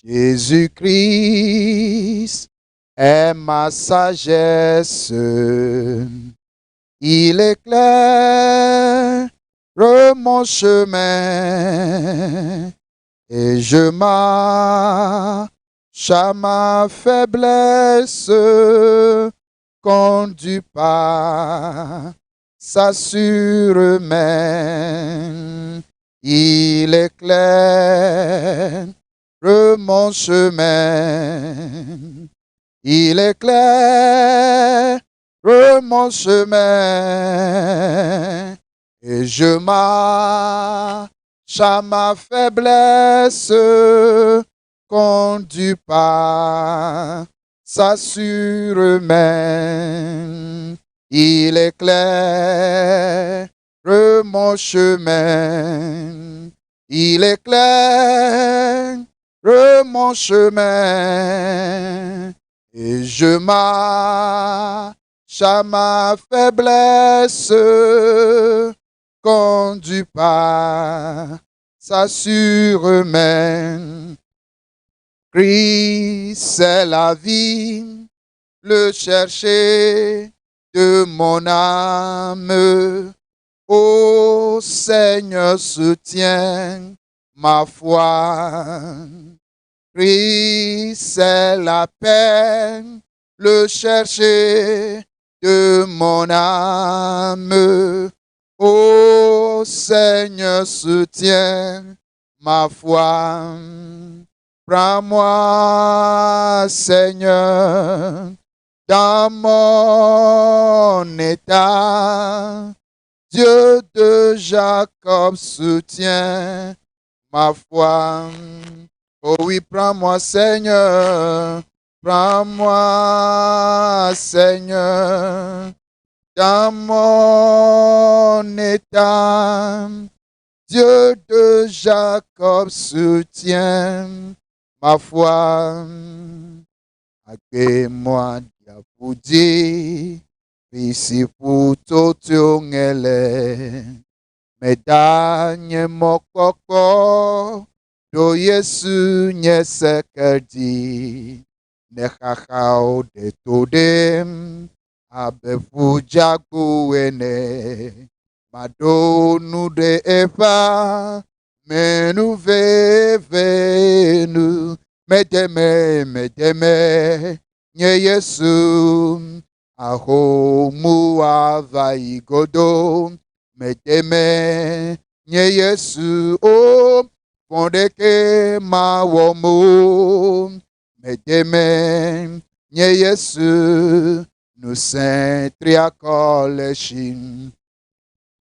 Jésus-Christ est ma sagesse. Il éclaire mon chemin et je marche à ma faiblesse, conduit par sa sûre main. Il éclaire mon chemin. Il éclaire mon chemin et je marche à ma faiblesse, conduit par sa sûre main. Il éclaire mon chemin. Il éclaire mon chemin et je marche à ma faiblesse, conduit par sa sûre main. Christ, c'est la vie, le chercher de mon âme. Ô Seigneur, soutiens ma foi. Christ, c'est la paix, le chercher de mon âme. Ô Seigneur, soutiens ma foi. Prends-moi, Seigneur, dans mon état. Dieu de Jacob soutient ma foi. Oh oui, prends-moi, Seigneur. Prends-moi, Seigneur, dans mon état. Dieu de Jacob soutient ma foi. Agbe-moi diapoudi, ici pour totiongele. Medanye mokoko, do Yesu nyesekedi. Nechachao de todem, abefu jaguene. Madonu de eva, menu vevenu. Medeme, nye Yesu, aho muava igodo. Medeme, nye Yesu, o fondeke ma womo. Medeme, nye Yesu, nous saint triacolechim.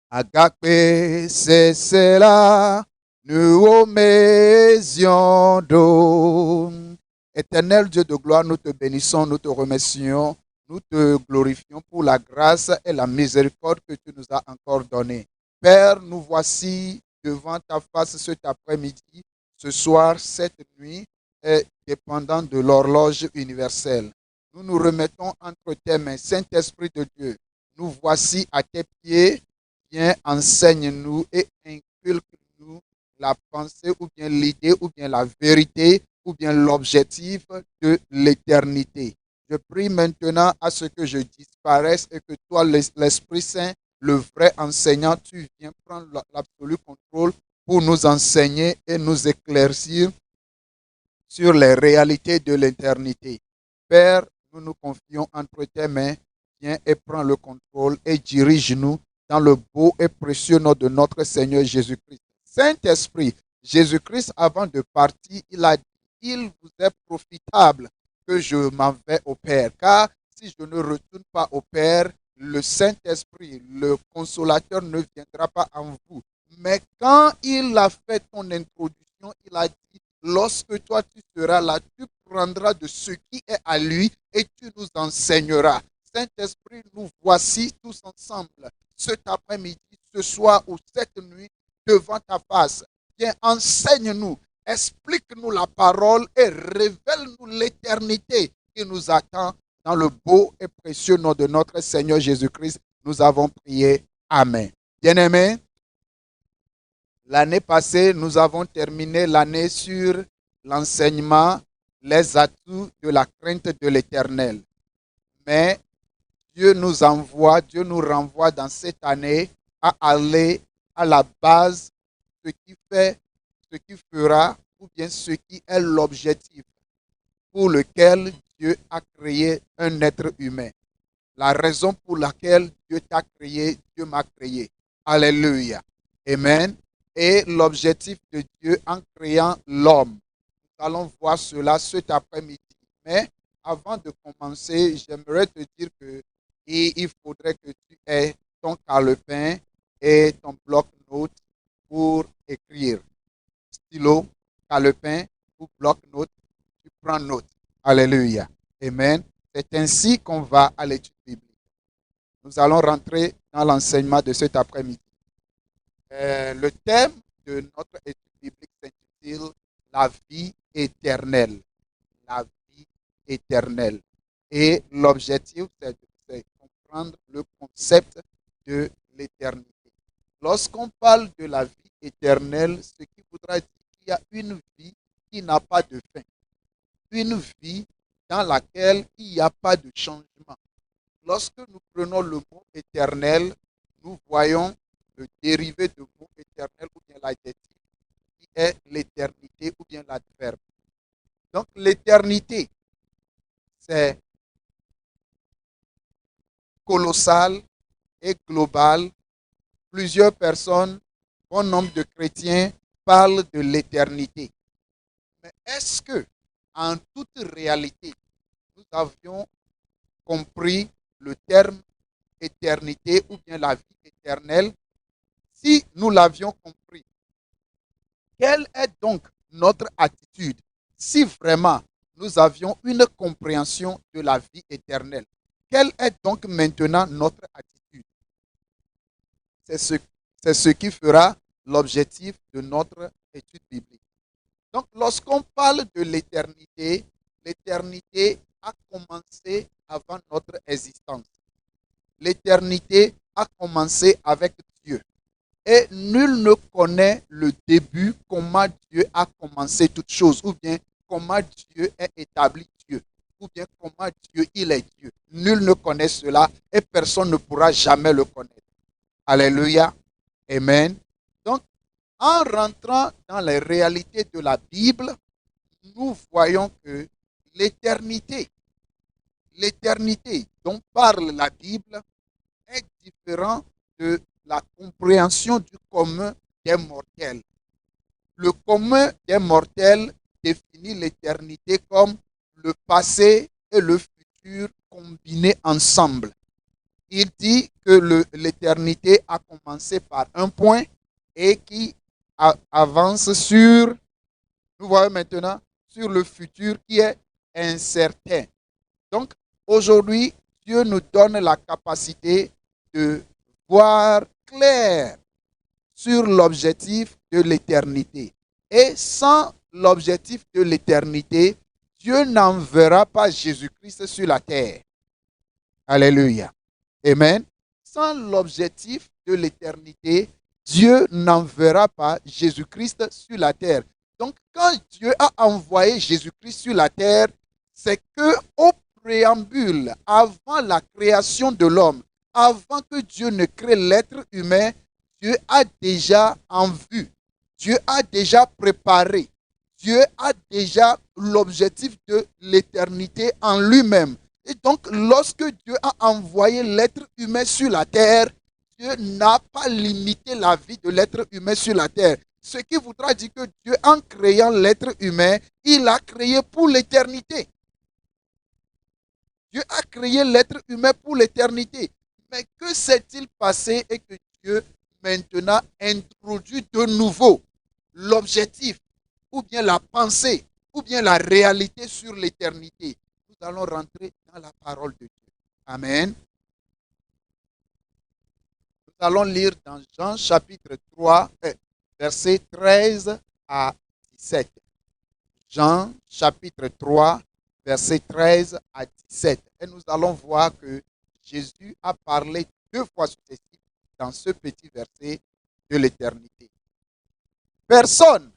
Agape, c'est cela, nous omésions d'eau. Éternel Dieu de gloire, nous te bénissons, nous te remercions, nous te glorifions pour la grâce et la miséricorde que tu nous as encore donnée. Père, nous voici devant ta face cet après-midi, ce soir, cette nuit, et dépendant de l'horloge universelle. Nous nous remettons entre tes mains, Saint-Esprit de Dieu. Nous voici à tes pieds. Viens, enseigne-nous et inculque-nous la pensée ou bien l'idée ou bien la vérité ou bien l'objectif de l'éternité. Je prie maintenant à ce que je disparaisse et que toi, l'Esprit Saint, le vrai enseignant, tu viens prendre l'absolu contrôle pour nous enseigner et nous éclaircir sur les réalités de l'éternité. Père, nous nous confions entre tes mains. Viens et prends le contrôle et dirige-nous dans le beau et précieux nom de notre Seigneur Jésus-Christ. Saint-Esprit, Jésus-Christ, avant de partir, il a dit, il vous est profitable que je m'en vais au Père. Car si je ne retourne pas au Père, le Saint-Esprit, le Consolateur, ne viendra pas en vous. Mais quand il a fait ton introduction, il a dit, lorsque toi tu seras là, tu prendras de ce qui est à lui et tu nous enseigneras. Saint-Esprit, nous voici tous ensemble cet après-midi, ce soir ou cette nuit devant ta face. Viens, enseigne-nous, explique-nous la parole et révèle-nous l'éternité qui nous attend dans le beau et précieux nom de notre Seigneur Jésus-Christ. Nous avons prié. Amen. Bien-aimés, l'année passée, nous avons terminé l'année sur l'enseignement, les atouts de la crainte de l'Éternel. Mais Dieu nous envoie, Dieu nous renvoie dans cette année à aller à la base, ce qui fait, ce qui fera, ou bien ce qui est l'objectif pour lequel Dieu a créé un être humain. La raison pour laquelle Dieu t'a créé, Dieu m'a créé. Alléluia. Amen. Et l'objectif de Dieu en créant l'homme. Nous allons voir cela cet après-midi. Mais avant de commencer, j'aimerais te dire que il faudrait que tu aies ton calepin et ton bloc-notes pour écrire. Stylo, calepin ou bloc-notes, tu prends note. Alléluia. Amen. C'est ainsi qu'on va à l'étude biblique. Nous allons rentrer dans l'enseignement de cet après-midi. Le thème de notre étude biblique s'intitule La vie éternelle. La vie éternelle. Et l'objectif, c'est de comprendre le concept de l'éternité. Lorsqu'on parle de la vie éternelle, ce qui voudra dire qu'il y a une vie qui n'a pas de fin. Une vie dans laquelle il n'y a pas de changement. Lorsque nous prenons le mot éternel, nous voyons le dérivé du mot éternel ou bien l'adjectif qui est l'éternité ou bien l'adverbe. Donc l'éternité, c'est colossal et global. Plusieurs personnes, bon nombre de chrétiens parlent de l'éternité. Mais est-ce que, en toute réalité, nous avions compris le terme éternité ou bien la vie éternelle? Si nous l'avions compris, quelle est donc notre attitude si vraiment nous avions une compréhension de la vie éternelle? Quelle est donc maintenant notre attitude? C'est ce qui fera l'objectif de notre étude biblique. Donc, lorsqu'on parle de l'éternité, l'éternité a commencé avant notre existence. L'éternité a commencé avec Dieu. Et nul ne connaît le début, comment Dieu a commencé toutes choses, ou bien comment Dieu est établi Dieu, ou bien comment Dieu il est Dieu. Nul ne connaît cela et personne ne pourra jamais le connaître. Alléluia. Amen. Donc, en rentrant dans les réalités de la Bible, nous voyons que l'éternité dont parle la Bible est différente de la compréhension du commun des mortels. Le commun des mortels définit l'éternité comme le passé et le futur combinés ensemble. Il dit que l'éternité a commencé par un point et qui avance sur, nous voyons maintenant, sur le futur qui est incertain. Donc, aujourd'hui, Dieu nous donne la capacité de voir clair sur l'objectif de l'éternité. Et sans l'objectif de l'éternité, Dieu n'enverra pas Jésus-Christ sur la terre. Alléluia. Amen. Sans l'objectif de l'éternité, Dieu n'enverra pas Jésus-Christ sur la terre. Donc, quand Dieu a envoyé Jésus-Christ sur la terre, c'est que au préambule, avant la création de l'homme, avant que Dieu ne crée l'être humain, Dieu a déjà en vue, Dieu a déjà préparé, Dieu a déjà l'objectif de l'éternité en lui-même. Et donc, lorsque Dieu a envoyé l'être humain sur la terre, Dieu n'a pas limité la vie de l'être humain sur la terre. Ce qui voudra dire que Dieu, en créant l'être humain, il l'a créé pour l'éternité. Dieu a créé l'être humain pour l'éternité. Mais que s'est-il passé et que Dieu maintenant introduit de nouveau l'objectif, ou bien la pensée, ou bien la réalité sur l'éternité? Nous allons rentrer dans la parole de Dieu. Amen. Nous allons lire dans Jean chapitre 3, versets 13 à 17. Jean chapitre 3, versets 13 à 17. Et nous allons voir que Jésus a parlé 2 fois successivement dans ce petit verset de l'éternité. Personne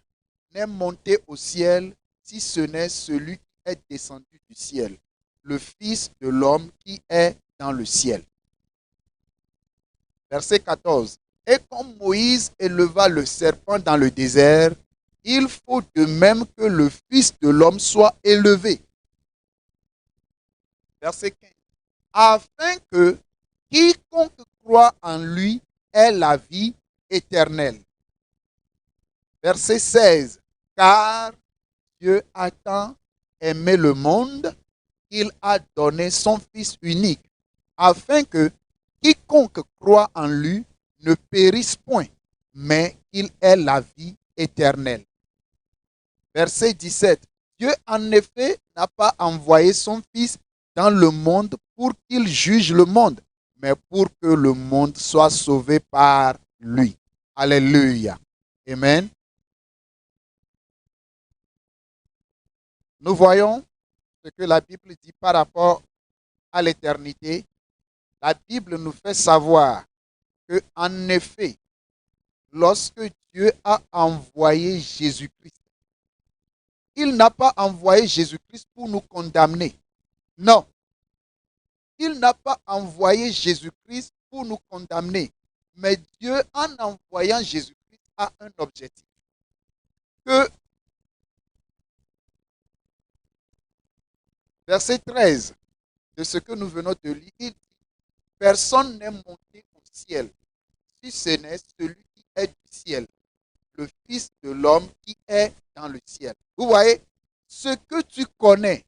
n'est monté au ciel si ce n'est celui qui est descendu du ciel, le Fils de l'homme qui est dans le ciel. Verset 14. Et comme Moïse éleva le serpent dans le désert, il faut de même que le Fils de l'homme soit élevé. Verset 15. Afin que quiconque croit en lui ait la vie éternelle. Verset 16. Car Dieu a tant aimé le monde qu'il a donné son Fils unique, afin que quiconque croit en lui ne périsse point, mais qu'il ait la vie éternelle. Verset 17. Dieu en effet n'a pas envoyé son Fils dans le monde pour qu'il juge le monde, mais pour que le monde soit sauvé par lui. Alléluia. Amen. Nous voyons ce que la Bible dit par rapport à l'éternité. La Bible nous fait savoir que, en effet, lorsque Dieu a envoyé Jésus-Christ, il n'a pas envoyé Jésus-Christ pour nous condamner. Non. Il n'a pas envoyé Jésus-Christ pour nous condamner. Mais Dieu, en envoyant Jésus-Christ, a un objectif. Que, verset 13 de ce que nous venons de lire, il dit, personne n'est monté au ciel, si ce n'est celui qui est du ciel, le Fils de l'homme qui est dans le ciel. Vous voyez, ce que tu connais,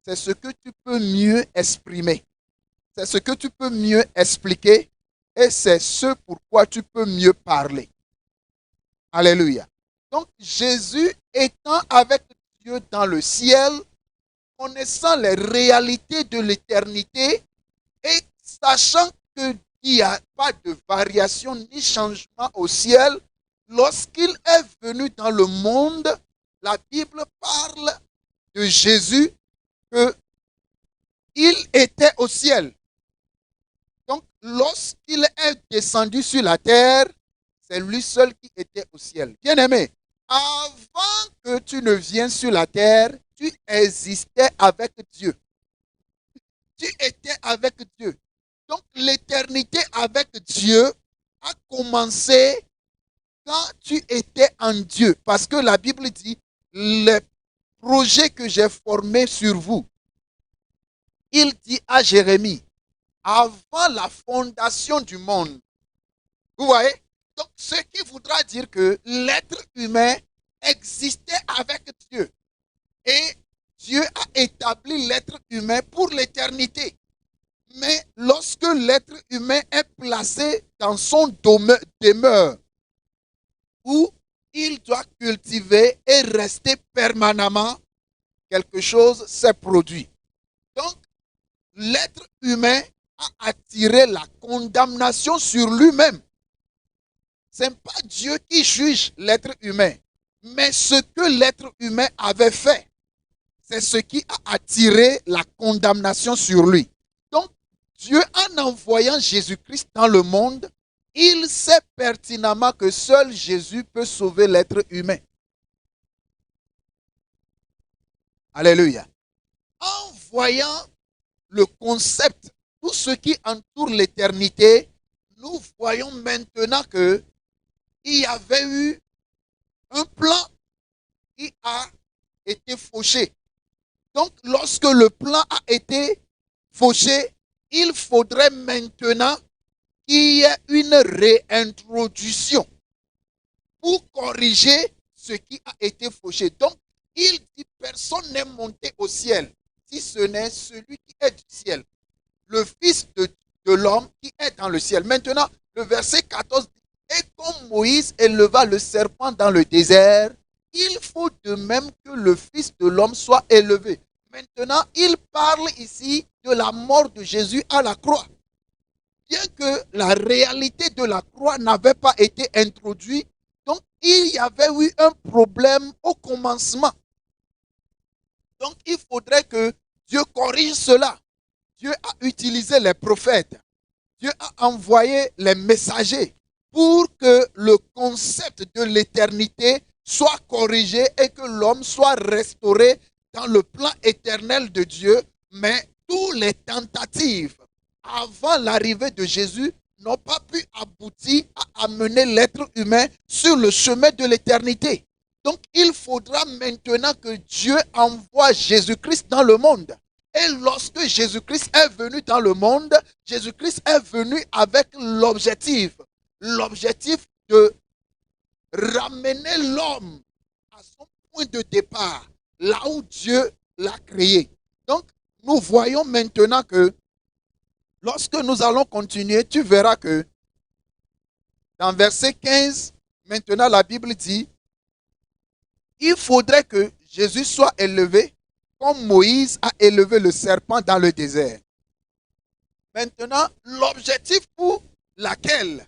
c'est ce que tu peux mieux exprimer. C'est ce que tu peux mieux expliquer et c'est ce pourquoi tu peux mieux parler. Alléluia. Donc Jésus étant avec Dieu dans le ciel, connaissant les réalités de l'éternité et sachant qu'il n'y a pas de variation ni changement au ciel, lorsqu'il est venu dans le monde, la Bible parle de Jésus qu'il était au ciel. Donc, lorsqu'il est descendu sur la terre, c'est lui seul qui était au ciel. Bien-aimé, avant que tu ne viennes sur la terre, tu existais avec Dieu. Tu étais avec Dieu. Donc, l'éternité avec Dieu a commencé quand tu étais en Dieu. Parce que la Bible dit, les projets que j'ai formés sur vous, il dit à Jérémie, avant la fondation du monde. Vous voyez? Donc, ce qui voudra dire que l'être humain existait avec Dieu. Et Dieu a établi l'être humain pour l'éternité. Mais lorsque l'être humain est placé dans son demeure, où il doit cultiver et rester permanemment, quelque chose s'est produit. Donc, l'être humain a attiré la condamnation sur lui-même. Ce n'est pas Dieu qui juge l'être humain, mais ce que l'être humain avait fait, c'est ce qui a attiré la condamnation sur lui. Donc, Dieu, en envoyant Jésus-Christ dans le monde, il sait pertinemment que seul Jésus peut sauver l'être humain. Alléluia. En voyant le concept, tout ce qui entoure l'éternité, nous voyons maintenant que il y avait eu un plan qui a été fauché. Donc, lorsque le plan a été fauché, il faudrait maintenant qu'il y ait une réintroduction pour corriger ce qui a été fauché. Donc, il dit, personne n'est monté au ciel, si ce n'est celui qui est du ciel, le Fils de l'homme qui est dans le ciel. Maintenant, le verset 14 dit, et comme Moïse éleva le serpent dans le désert, il faut de même que le Fils de l'homme soit élevé. Maintenant, il parle ici de la mort de Jésus à la croix. Bien que la réalité de la croix n'avait pas été introduite, donc il y avait eu un problème au commencement. Donc il faudrait que Dieu corrige cela. Dieu a utilisé les prophètes. Dieu a envoyé les messagers pour que le concept de l'éternité soit corrigé et que l'homme soit restauré dans le plan éternel de Dieu, mais toutes les tentatives avant l'arrivée de Jésus n'ont pas pu aboutir à amener l'être humain sur le chemin de l'éternité. Donc il faudra maintenant que Dieu envoie Jésus-Christ dans le monde. Et lorsque Jésus-Christ est venu dans le monde, Jésus-Christ est venu avec l'objectif de ramener l'homme à son point de départ, là où Dieu l'a créé. Donc, nous voyons maintenant que lorsque nous allons continuer, tu verras que dans verset 15, maintenant la Bible dit, il faudrait que Jésus soit élevé comme Moïse a élevé le serpent dans le désert. Maintenant, l'objectif pour lequel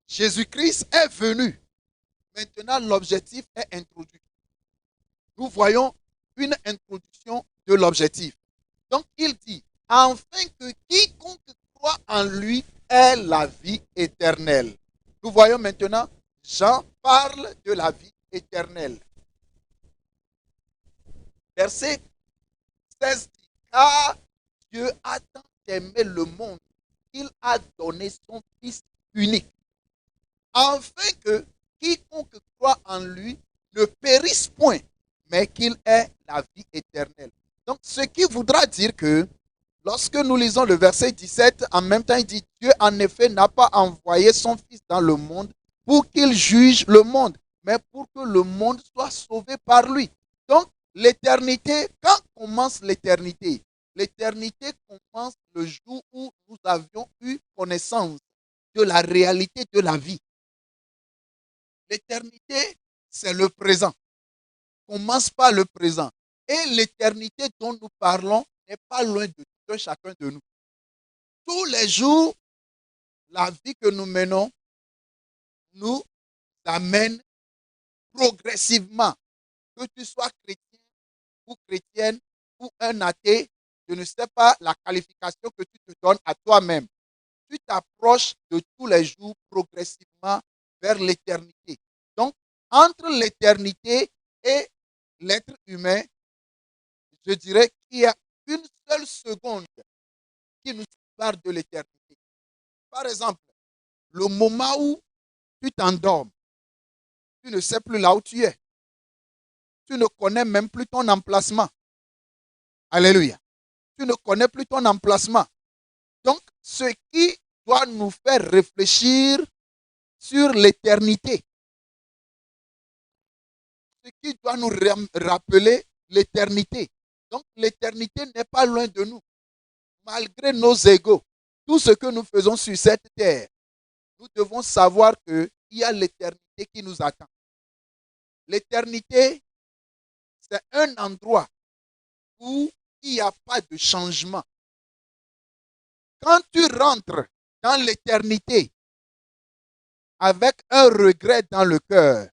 Jésus-Christ est venu, maintenant l'objectif est introduit. Nous voyons une introduction de l'objectif. Donc il dit, afin que quiconque croit en lui ait la vie éternelle. Nous voyons maintenant, Jean parle de la vie éternelle. Verset 16 dit, car Dieu a tant aimé le monde qu'il a donné son Fils unique, afin que quiconque croit en lui ne périsse point, mais qu'il ait la vie éternelle. Donc, ce qui voudra dire que, lorsque nous lisons le verset 17, en même temps, il dit, Dieu en effet n'a pas envoyé son Fils dans le monde pour qu'il juge le monde, mais pour que le monde soit sauvé par lui. Donc, l'éternité, quand commence l'éternité? L'éternité commence le jour où nous avions eu connaissance de la réalité de la vie. L'éternité, c'est le présent. Commence par le présent. Et l'éternité dont nous parlons n'est pas loin de chacun de nous. Tous les jours, la vie que nous menons nous amène progressivement, que tu sois chrétien ou chrétienne ou un athée, je ne sais pas la qualification que tu te donnes à toi-même. Tu t'approches de tous les jours progressivement vers l'éternité. Donc, entre l'éternité et l'être humain, je dirais qu'il y a une seule seconde qui nous sépare de l'éternité. Par exemple, le moment où tu t'endormes, tu ne sais plus là où tu es. Tu ne connais même plus ton emplacement. Alléluia. Tu ne connais plus ton emplacement. Donc, ce qui doit nous faire réfléchir sur l'éternité, ce qui doit nous rappeler l'éternité. Donc, l'éternité n'est pas loin de nous. Malgré nos égos, tout ce que nous faisons sur cette terre, nous devons savoir qu'il y a l'éternité qui nous attend. L'éternité, c'est un endroit où il n'y a pas de changement. Quand tu rentres dans l'éternité avec un regret dans le cœur,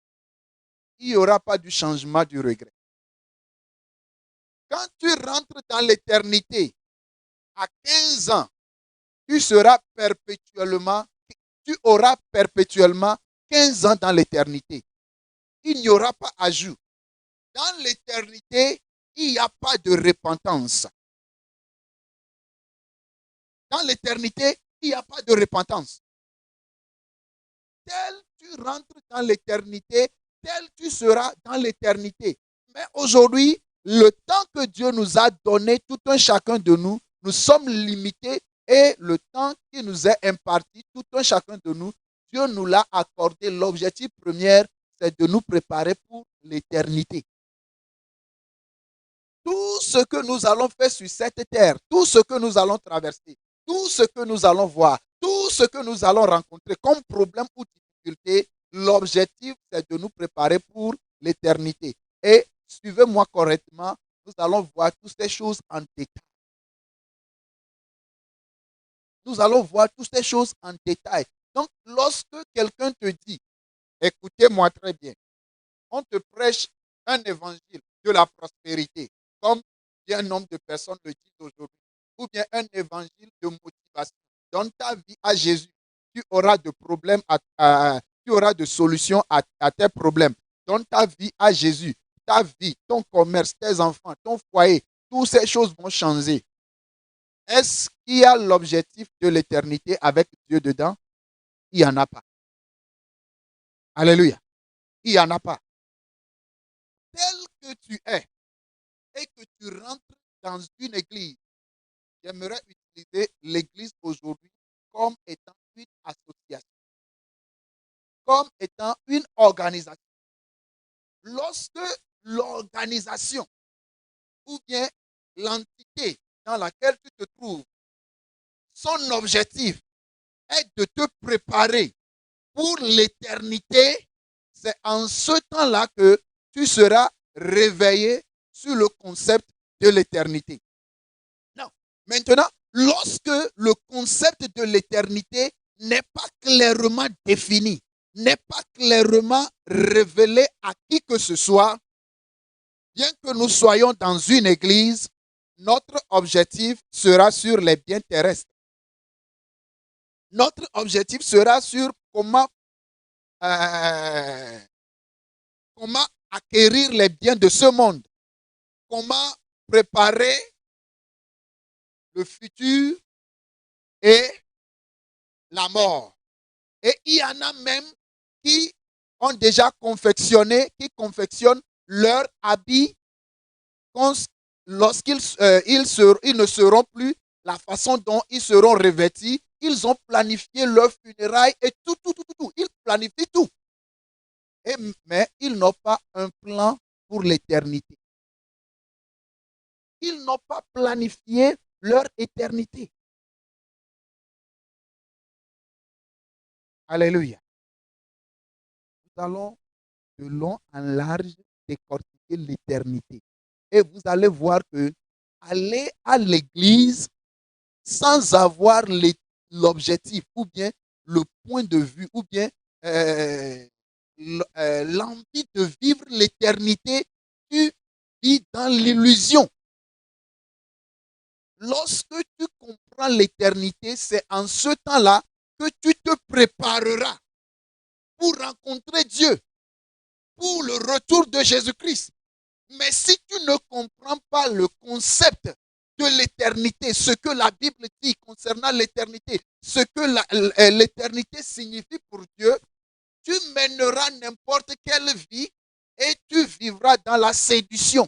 il n'y aura pas du changement du regret. Quand tu rentres dans l'éternité à 15 ans, tu auras perpétuellement 15 ans dans l'éternité. Il n'y aura pas ajout. Dans l'éternité, il n'y a pas de repentance. Dans l'éternité, il n'y a pas de repentance. Tel tu rentres dans l'éternité, tel tu seras dans l'éternité. Mais aujourd'hui, le temps que Dieu nous a donné, tout un chacun de nous, nous sommes limités et le temps qui nous est imparti, tout un chacun de nous, Dieu nous l'a accordé. L'objectif premier, c'est de nous préparer pour l'éternité. Tout ce que nous allons faire sur cette terre, tout ce que nous allons traverser, tout ce que nous allons voir, tout ce que nous allons rencontrer comme problème ou difficulté, l'objectif, c'est de nous préparer pour l'éternité. Et suivez-moi correctement, nous allons voir toutes ces choses en détail. Nous allons voir toutes ces choses en détail. Donc, lorsque quelqu'un te dit, écoutez-moi très bien, on te prêche un évangile de la prospérité, comme bien un nombre de personnes le disent aujourd'hui, ou bien un évangile de motivation. Dans ta vie à Jésus, tu auras de problèmes, tu auras de solutions à tes problèmes. donnes ta vie à Jésus, ta vie, ton commerce, tes enfants, ton foyer, toutes ces choses vont changer. Est-ce qu'il y a l'objectif de l'éternité avec Dieu dedans? Il n'y en a pas. Alléluia. Il n'y en a pas. Tel que tu es et que tu rentres dans une église, j'aimerais utiliser l'église aujourd'hui comme étant une association, comme étant une organisation. Lorsque l'organisation ou bien l'entité dans laquelle tu te trouves, son objectif est de te préparer pour l'éternité, c'est en ce temps-là que tu seras réveillé sur le concept de l'éternité. Non. Maintenant, lorsque le concept de l'éternité n'est pas clairement défini, n'est pas clairement révélé à qui que ce soit, bien que nous soyons dans une église, notre objectif sera sur les biens terrestres. Notre objectif sera sur comment acquérir les biens de ce monde, comment préparer le futur et la mort. Et il y en a même qui ont déjà confectionné, qui confectionnent leur habit lorsqu'ils ils ne seront plus la façon dont ils seront revêtis. Ils ont planifié leur funérailles et tout. Ils planifient tout. Mais ils n'ont pas un plan pour l'éternité. Ils n'ont pas planifié leur éternité. Alléluia. Nous allons de long en large décortiquer l'éternité. Et vous allez voir que aller à l'église sans avoir l'objectif ou bien le point de vue ou bien l'envie de vivre l'éternité, tu vis dans l'illusion. Lorsque tu comprends l'éternité, c'est en ce temps-là que tu te prépareras pour rencontrer Dieu, pour le retour de Jésus-Christ. Mais si tu ne comprends pas le concept de l'éternité, ce que la Bible dit concernant l'éternité, ce que l'éternité signifie pour Dieu, tu mèneras n'importe quelle vie et tu vivras dans la séduction.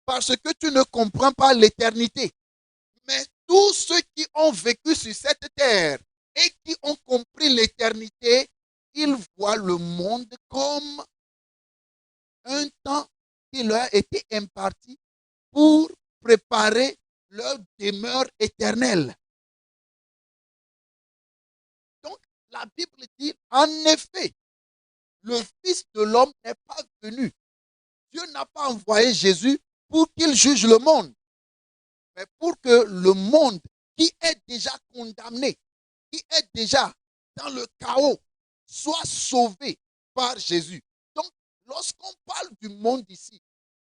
Parce que tu ne comprends pas l'éternité. Mais tous ceux qui ont vécu sur cette terre et qui ont compris l'éternité, ils voient le monde comme un temps qui leur a été imparti pour préparer leur demeure éternelle. Donc, la Bible dit, en effet, le Fils de l'homme n'est pas venu. Dieu n'a pas envoyé Jésus pour qu'il juge le monde, mais pour que le monde qui est déjà condamné, qui est déjà dans le chaos, soit sauvé par Jésus. Donc, lorsqu'on parle du monde ici,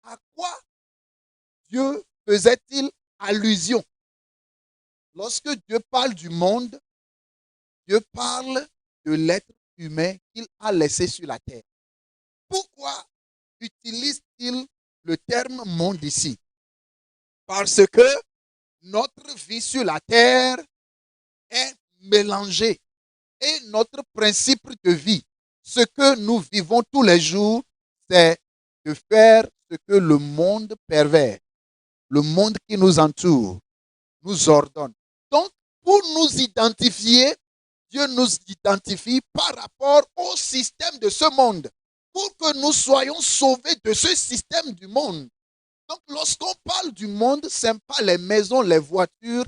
à quoi Dieu faisait-il allusion? Lorsque Dieu parle du monde, Dieu parle de l'être humain qu'il a laissé sur la terre. Pourquoi utilise-t-il le terme monde ici? Parce que notre vie sur la terre est mélangée et notre principe de vie, ce que nous vivons tous les jours, c'est de faire ce que le monde pervers, le monde qui nous entoure, nous ordonne. Donc, pour nous identifier, Dieu nous identifie par rapport au système de ce monde, pour que nous soyons sauvés de ce système du monde. Donc, lorsqu'on parle du monde, ce n'est pas les maisons, les voitures,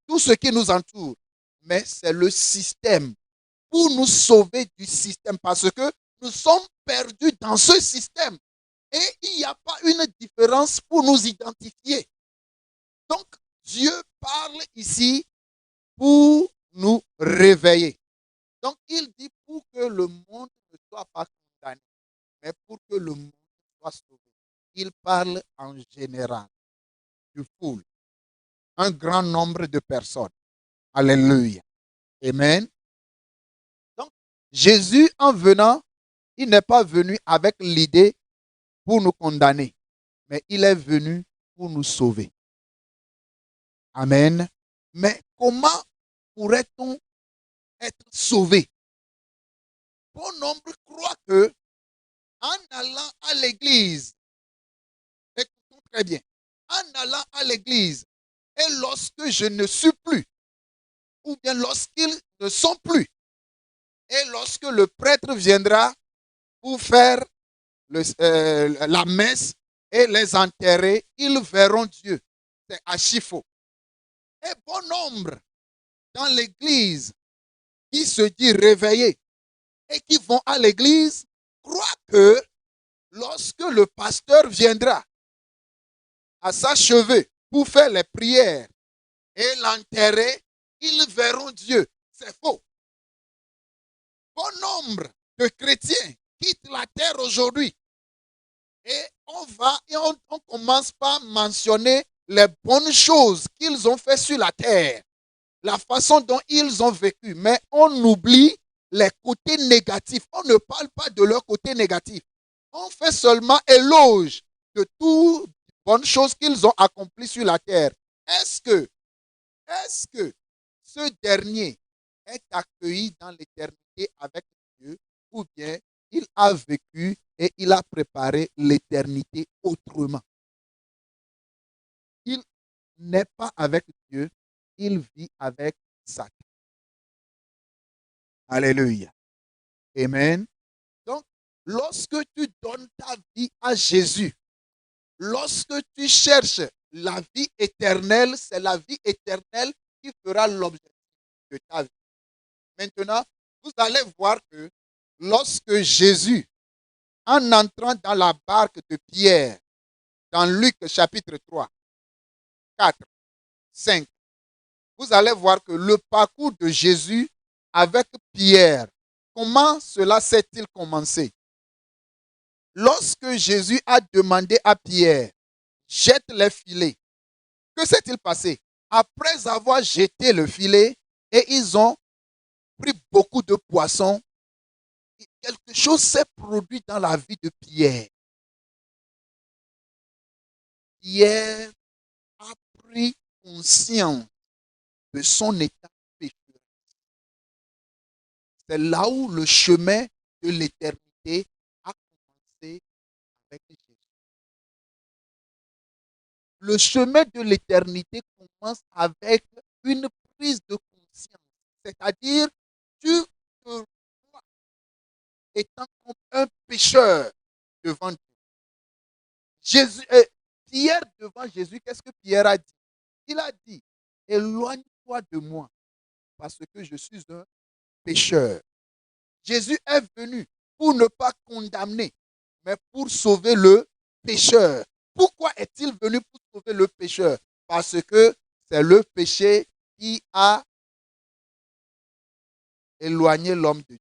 tout ce qui nous entoure, mais c'est le système, pour nous sauver du système, parce que nous sommes perdus dans ce système. Et il n'y a pas une différence pour nous identifier. Donc, Dieu parle ici pour nous réveiller. Donc, il dit pour que le monde ne soit pas condamné, mais pour que le monde soit sauvé. Il parle en général du foule, un grand nombre de personnes. Alléluia. Amen. Donc, Jésus, en venant, il n'est pas venu avec l'idée pour nous condamner, mais il est venu pour nous sauver. Amen. Mais comment pourrait-on être sauvé? Bon nombre croient que en allant à l'église, écoutons très bien, en allant à l'église, et lorsque je ne suis plus, ou bien lorsqu'ils ne sont plus, et lorsque le prêtre viendra pour faire la messe et les enterrer, ils verront Dieu. C'est archi faux. Et bon nombre dans l'église qui se dit réveillés et qui vont à l'église croient que lorsque le pasteur viendra à s'achever pour faire les prières et l'enterrer, ils verront Dieu. C'est faux. Bon nombre de chrétiens quittent la terre aujourd'hui et on commence par mentionner les bonnes choses qu'ils ont fait sur la terre, la façon dont ils ont vécu, mais on oublie les côtés négatifs. On ne parle pas de leur côté négatif. On fait seulement éloge de toutes les bonnes choses qu'ils ont accomplies sur la terre. Est-ce que ce dernier est accueilli dans l'éternité avec Dieu ou bien il a vécu et il a préparé l'éternité autrement? Il n'est pas avec Dieu, il vit avec Satan. Alléluia. Amen. Donc, lorsque tu donnes ta vie à Jésus, lorsque tu cherches la vie éternelle, c'est la vie éternelle qui fera l'objectif de ta vie. Maintenant, vous allez voir que lorsque Jésus, en entrant dans la barque de Pierre, dans Luc chapitre 3, 4, 5, vous allez voir que le parcours de Jésus avec Pierre, comment cela s'est-il commencé? Lorsque Jésus a demandé à Pierre, jette les filets, que s'est-il passé? Après avoir jeté le filet et ils ont pris beaucoup de poissons, quelque chose s'est produit dans la vie de Pierre. Pierre a pris conscience de son état pécheur. C'est là où le chemin de l'éternité a commencé avec Jésus. Le chemin de l'éternité commence avec une prise de conscience. C'est-à-dire, tu te vois étant comme un pécheur devant Dieu. Pierre devant Jésus, qu'est-ce que Pierre a dit? Il a dit, éloigne-toi de moi parce que je suis un pécheur. Jésus est venu pour ne pas condamner, mais pour sauver le pécheur. Pourquoi est-il venu pour sauver le pécheur? Parce que c'est le péché qui a éloigné l'homme de Dieu.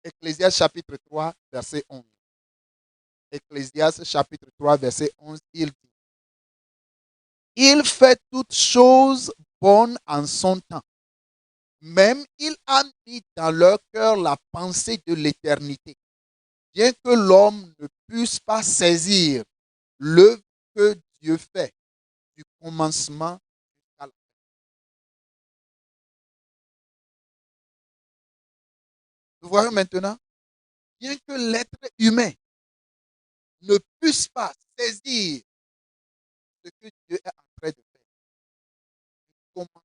Ecclésiaste chapitre 3, verset 11. Ecclésiaste chapitre 3, verset 11, il dit, il fait toutes choses bonnes en son temps. Même il a mis dans leur cœur la pensée de l'éternité. Bien que l'homme ne puisse pas saisir l'œuvre que Dieu fait du commencement jusqu'à la fin. Vous voyez maintenant, bien que l'être humain ne puisse pas saisir ce que Dieu est en train de faire, du commencement,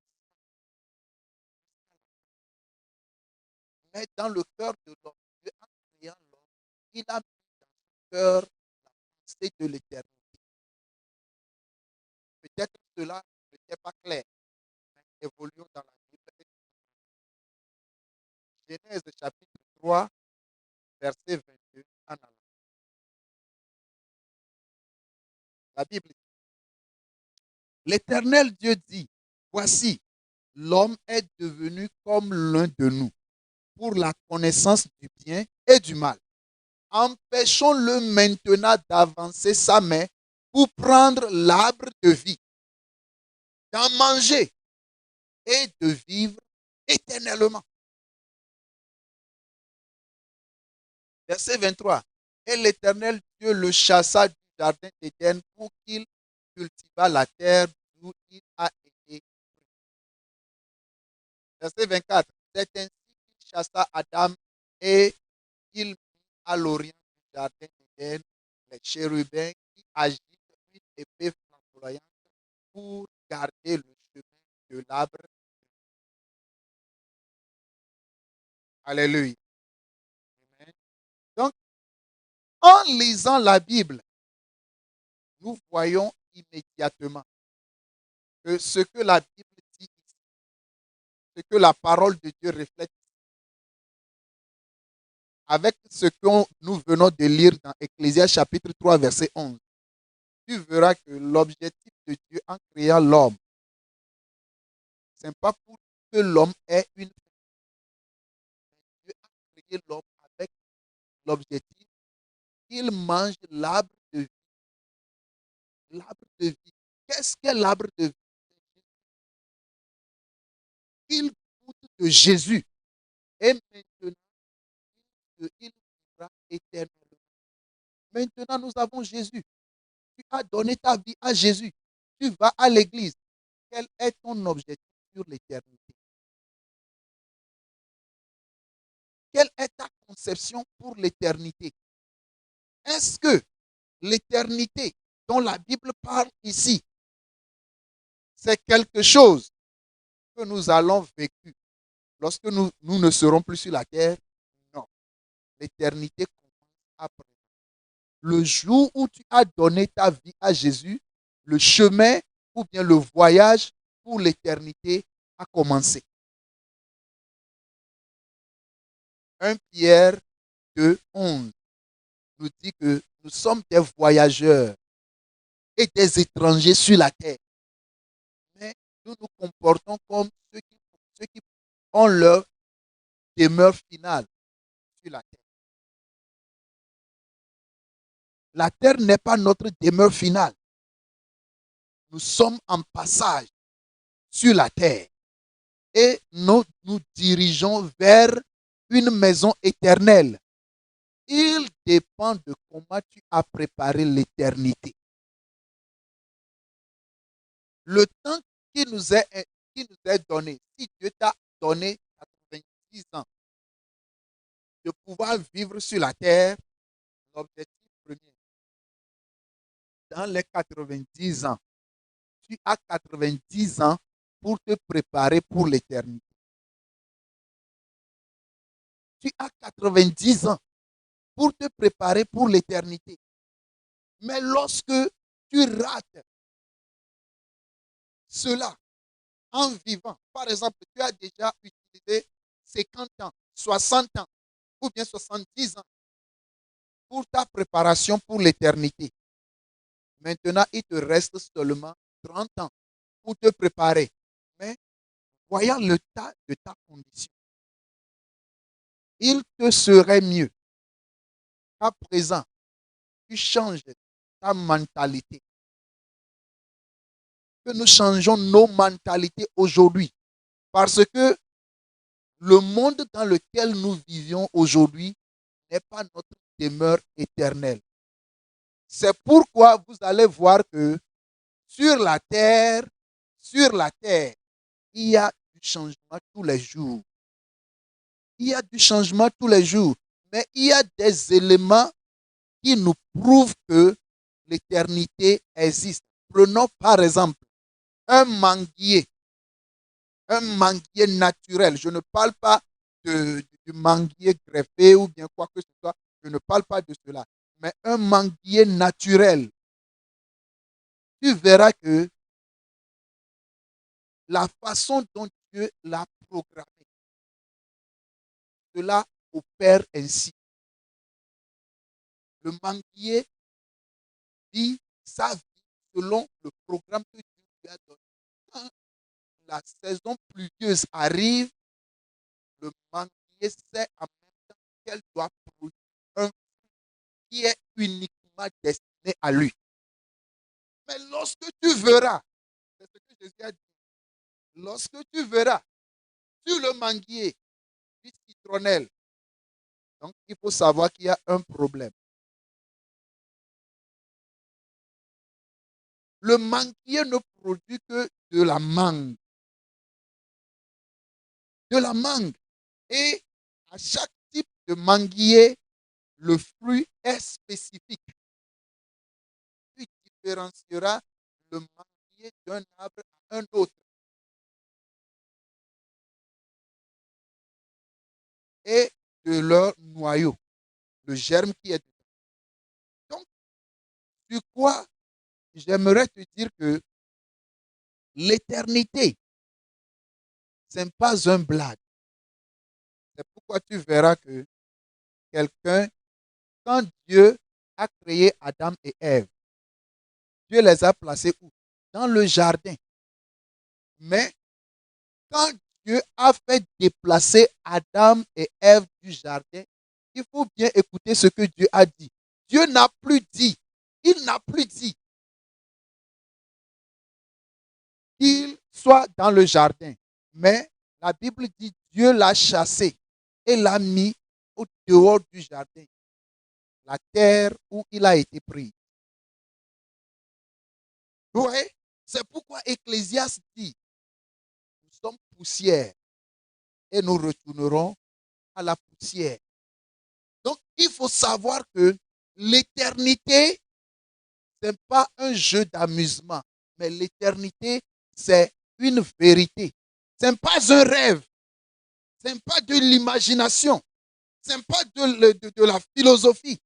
mais dans le cœur de l'homme, Dieu a créé l'homme, il a mis dans son cœur la pensée de l'éternité. Peut-être que cela n'était pas clair. Évoluons dans la Bible. Genèse chapitre 3, verset 22 en allant. La Bible dit, l'Éternel Dieu dit, voici, l'homme est devenu comme l'un de nous pour la connaissance du bien et du mal. Empêchons-le maintenant d'avancer sa main pour prendre l'arbre de vie, d'en manger et de vivre éternellement. Verset 23. Et l'Éternel Dieu le chassa du jardin d'Éden pour qu'il cultivât la terre d'où il a été. Verset 24. C'est ainsi qu'il chassa Adam et il mit à l'orient du jardin d'Éden les chérubins qui agitent une épée flamboyante pour garder le chemin de l'arbre. Alléluia. Donc, en lisant la Bible, nous voyons immédiatement que ce que la Bible dit ici, ce que la parole de Dieu reflète, avec ce que nous venons de lire dans Ecclésiaste chapitre 3, verset 11, tu verras que l'objectif de Dieu en créant l'homme, ce n'est pas pour que l'homme ait une. Dieu a créé l'homme avec l'objectif qu'il mange l'arbre de vie. L'arbre de vie. Qu'est-ce qu'est l'arbre de vie? Il goûte de Jésus. Et maintenant, il vivra éternellement. Maintenant, nous avons Jésus. Tu as donné ta vie à Jésus. Tu vas à l'église. Quel est ton objectif sur l'éternité? Quelle est ta conception pour l'éternité? Est-ce que l'éternité dont la Bible parle ici, c'est quelque chose que nous allons vécu lorsque nous ne serons plus sur la terre? Non. L'éternité commence après. Le jour où tu as donné ta vie à Jésus, le chemin ou bien le voyage pour l'éternité a commencé. 1 Pierre 2, 11 nous dit que nous sommes des voyageurs et des étrangers sur la terre. Mais nous nous comportons comme ceux qui ont leur demeure finale sur la terre. La terre n'est pas notre demeure finale. Nous sommes en passage sur la terre et nous nous dirigeons vers une maison éternelle. Il dépend de comment tu as préparé l'éternité. Le temps qui nous est donné, si Dieu t'a donné 90 ans de pouvoir vivre sur la terre, l'objectif premier, dans les 90 ans, tu as 90 ans pour te préparer pour l'éternité. Tu as 90 ans pour te préparer pour l'éternité. Mais lorsque tu rates cela en vivant, par exemple, tu as déjà utilisé 50 ans, 60 ans ou bien 70 ans pour ta préparation pour l'éternité. Maintenant, il te reste seulement 30 ans pour te préparer. Mais voyant le tas de ta condition, il te serait mieux qu'à présent, tu changes ta mentalité. Que nous changeons nos mentalités aujourd'hui. Parce que le monde dans lequel nous vivions aujourd'hui n'est pas notre demeure éternelle. C'est pourquoi vous allez voir que sur la terre, il y a du changement tous les jours. Il y a du changement tous les jours. Mais il y a des éléments qui nous prouvent que l'éternité existe. Prenons par exemple un manguier naturel. Je ne parle pas du manguier greffé ou bien quoi que ce soit. Je ne parle pas de cela. Mais un manguier naturel. Tu verras que la façon dont Dieu l'a programmé, cela opère ainsi. Le manguier vit sa vie selon le programme que Dieu lui a donné. Quand la saison pluvieuse arrive, le manguier sait en même temps qu'elle doit produire un fruit qui est uniquement destiné à lui. Mais lorsque tu verras, c'est ce que Jésus a dit, lorsque tu verras sur le manguier du citronnelle Donc, il faut savoir qu'il y a un problème. Le manguier ne produit que de la mangue. De la mangue. Et à chaque type de manguier, le fruit est spécifique. Tu différencieras le manguier d'un arbre à un autre. Et de leur noyau, le germe qui est dedans. Donc, sur quoi j'aimerais te dire que l'éternité, ce n'est pas un blague. C'est pourquoi tu verras que quelqu'un, quand Dieu a créé Adam et Ève, Dieu les a placés où? Dans le jardin. Mais quand Dieu a fait déplacer Adam et Ève du jardin, il faut bien écouter ce que Dieu a dit. Dieu n'a plus dit, il n'a plus dit qu'il soit dans le jardin. Mais la Bible dit Dieu l'a chassé et l'a mis au dehors du jardin, la terre où il a été pris. Oui, c'est pourquoi Ecclésiaste dit, nous sommes poussière et nous retournerons à la poussière. Donc, il faut savoir que l'éternité, ce n'est pas un jeu d'amusement, mais l'éternité, c'est une vérité. Ce n'est pas un rêve, ce n'est pas de l'imagination, ce n'est pas de la philosophie,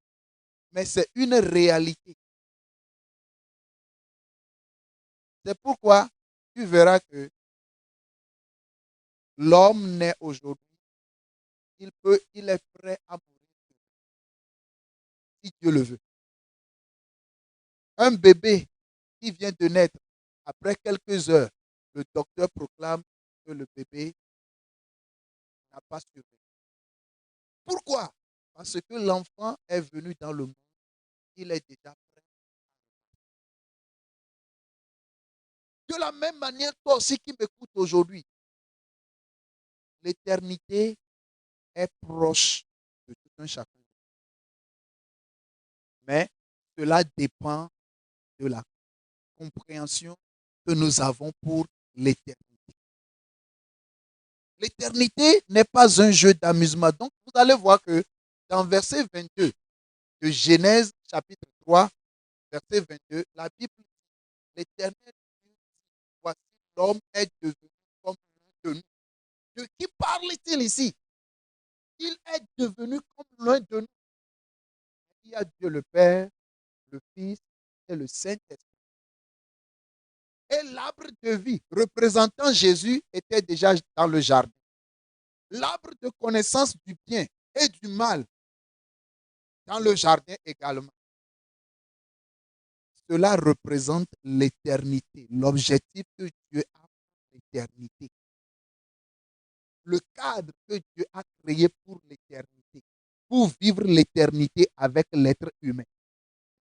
mais c'est une réalité. C'est pourquoi tu verras que l'homme naît aujourd'hui, il est prêt à mourir si Dieu le veut. Un bébé qui vient de naître, après quelques heures, le docteur proclame que le bébé n'a pas survécu. Pourquoi? Parce que l'enfant est venu dans le monde, il est déjà prêt. De la même manière, toi aussi qui m'écoutes aujourd'hui, l'éternité est proche de tout un chacun. Mais cela dépend de la compréhension que nous avons pour l'éternité. L'éternité n'est pas un jeu d'amusement. Donc, vous allez voir que dans verset 22 de Genèse chapitre 3, verset 22, la Bible dit, l'Éternel dit, voici l'homme est devenu comme l'un de nous. De qui parle-t-il ici? Il est devenu comme l'un de nous. Il y a Dieu le Père, le Fils et le Saint-Esprit. Et l'arbre de vie représentant Jésus était déjà dans le jardin. L'arbre de connaissance du bien et du mal dans le jardin également. Cela représente l'éternité, l'objectif que Dieu a pour l'éternité. Le cadre que Dieu a créé pour l'éternité, pour vivre l'éternité avec l'être humain.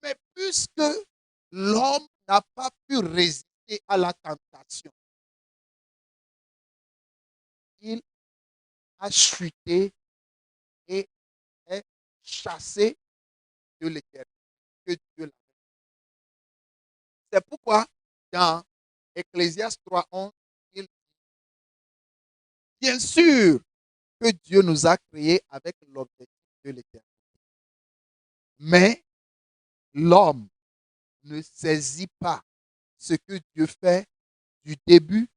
Mais puisque l'homme n'a pas pu résister à la tentation, il a chuté et est chassé de l'éternité que Dieu l'a. C'est pourquoi dans Ecclésiaste 3:11, il dit, bien sûr que Dieu nous a créés avec l'objectif de l'éternité. Mais l'homme ne saisit pas ce que Dieu fait du début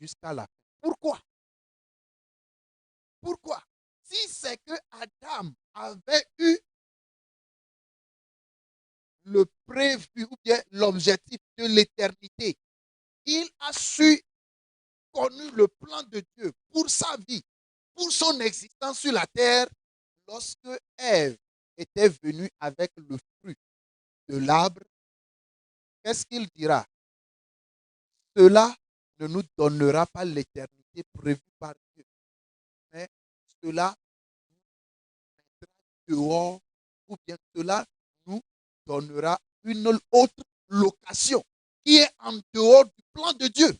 jusqu'à la fin. Pourquoi? Pourquoi? Si c'est que Adam avait eu le prévu ou bien l'objectif de l'éternité, il a connu le plan de Dieu pour sa vie, pour son existence sur la terre, lorsque Ève était venue avec le fruit de l'arbre. Qu'est-ce qu'il dira? Cela ne nous donnera pas l'éternité prévue par Dieu, mais cela nous mettra dehors, ou bien cela nous donnera une autre location qui est en dehors du plan de Dieu.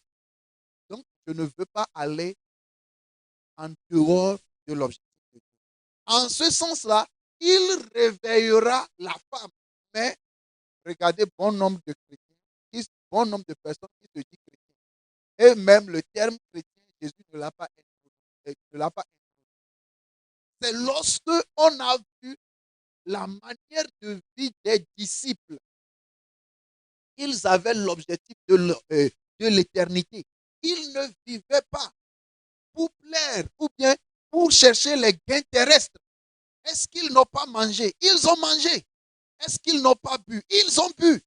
Donc, je ne veux pas aller en dehors de l'objectif de Dieu. En ce sens-là, il réveillera la femme. Mais regardez, bon nombre de chrétiens, bon nombre de personnes qui se disent chrétiens. Et même le terme chrétien, Jésus ne l'a pas introduit. C'est lorsque on a vu la manière de vie des disciples. Ils avaient l'objectif de l'éternité. Ils ne vivaient pas pour plaire ou bien pour chercher les gains terrestres. Est-ce qu'ils n'ont pas mangé? Ils ont mangé. Est-ce qu'ils n'ont pas bu? Ils ont bu.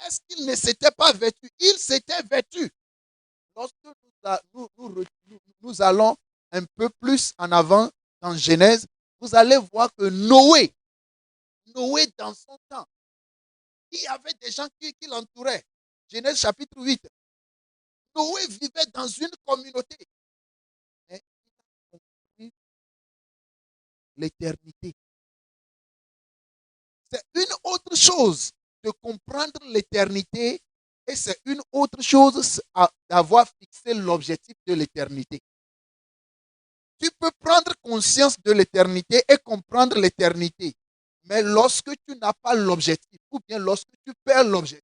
Est-ce qu'ils ne s'étaient pas vêtus? Ils s'étaient vêtus. Lorsque nous allons un peu plus en avant dans Genèse, vous allez voir que Noé, dans son temps, il y avait des gens qui l'entouraient. Genèse chapitre 8. Noé vivait dans une communauté. Mais il a compris l'éternité. C'est une autre chose de comprendre l'éternité et c'est une autre chose d'avoir fixé l'objectif de l'éternité. Tu peux prendre conscience de l'éternité et comprendre l'éternité. Mais lorsque tu n'as pas l'objectif, ou bien lorsque tu perds l'objectif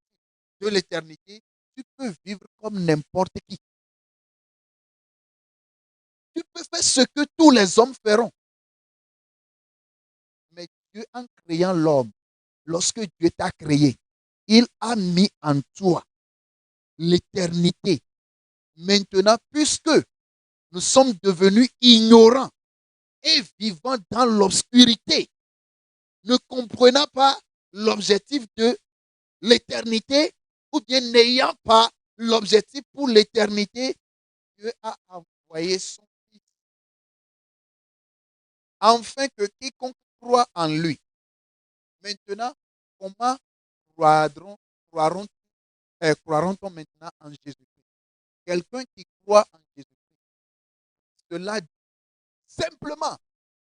de l'éternité, tu peux vivre comme n'importe qui. Tu peux faire ce que tous les hommes feront. Mais Dieu, en créant l'homme, lorsque Dieu t'a créé, il a mis en toi l'éternité. Maintenant, puisque nous sommes devenus ignorants et vivant dans l'obscurité, ne comprenant pas l'objectif de l'éternité, ou bien n'ayant pas l'objectif pour l'éternité, Dieu a envoyé son Fils, afin que quiconque croit en lui. Maintenant, comment croiront-on maintenant en Jésus-Christ? Quelqu'un qui croit en Jésus-Christ, cela simplement,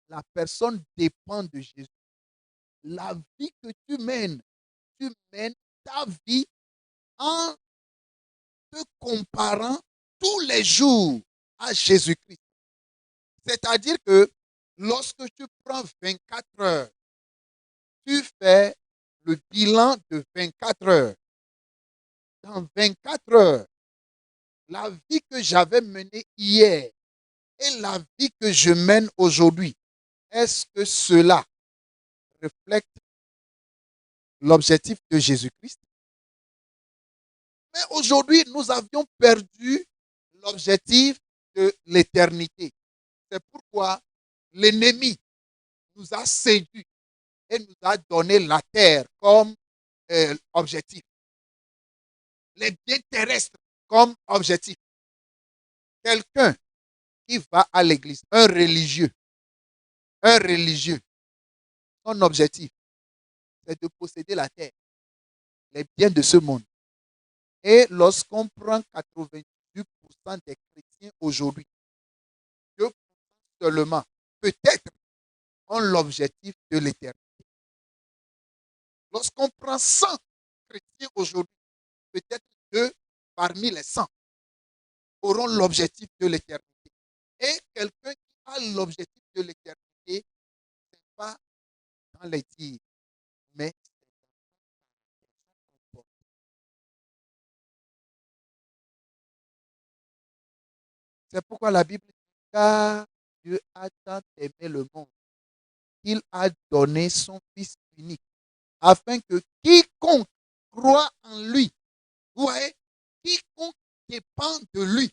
la personne dépend de Jésus. La vie que tu mènes ta vie en te comparant tous les jours à Jésus-Christ. C'est-à-dire que lorsque tu prends 24 heures, tu fais le bilan de 24 heures. Dans 24 heures, la vie que j'avais menée hier et la vie que je mène aujourd'hui, est-ce que cela reflète l'objectif de Jésus-Christ? Mais aujourd'hui, nous avions perdu l'objectif de l'éternité. C'est pourquoi l'ennemi nous a séduits et nous a donné la terre comme objectif. Les biens terrestres comme objectif. Quelqu'un qui va à l'église, un religieux, son objectif, c'est de posséder la terre, les biens de ce monde. Et lorsqu'on prend 98% des chrétiens aujourd'hui, 2% seulement, peut-être, ont l'objectif de l'éternité. Lorsqu'on prend 100 chrétiens aujourd'hui, peut-être 2 parmi les 100 auront l'objectif de l'éternité. Et quelqu'un qui a l'objectif de l'éternité, ce n'est pas dans les dires, mais c'est pourquoi la Bible dit, car Dieu a tant aimé le monde, qu'il a donné son Fils unique, afin que quiconque croit en lui, vous voyez, quiconque dépend de lui,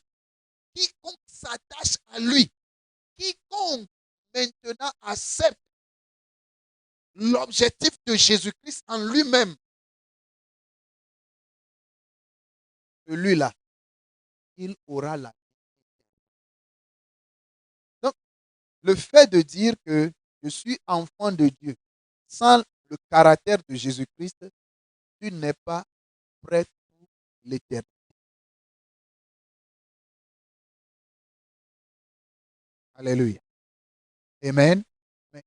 quiconque s'attache à lui, quiconque maintenant accepte l'objectif de Jésus-Christ en lui-même, celui-là, il aura la vie. Donc, le fait de dire que je suis enfant de Dieu sans le caractère de Jésus-Christ, tu n'es pas prêt pour l'éternité. Alléluia. Amen. Mais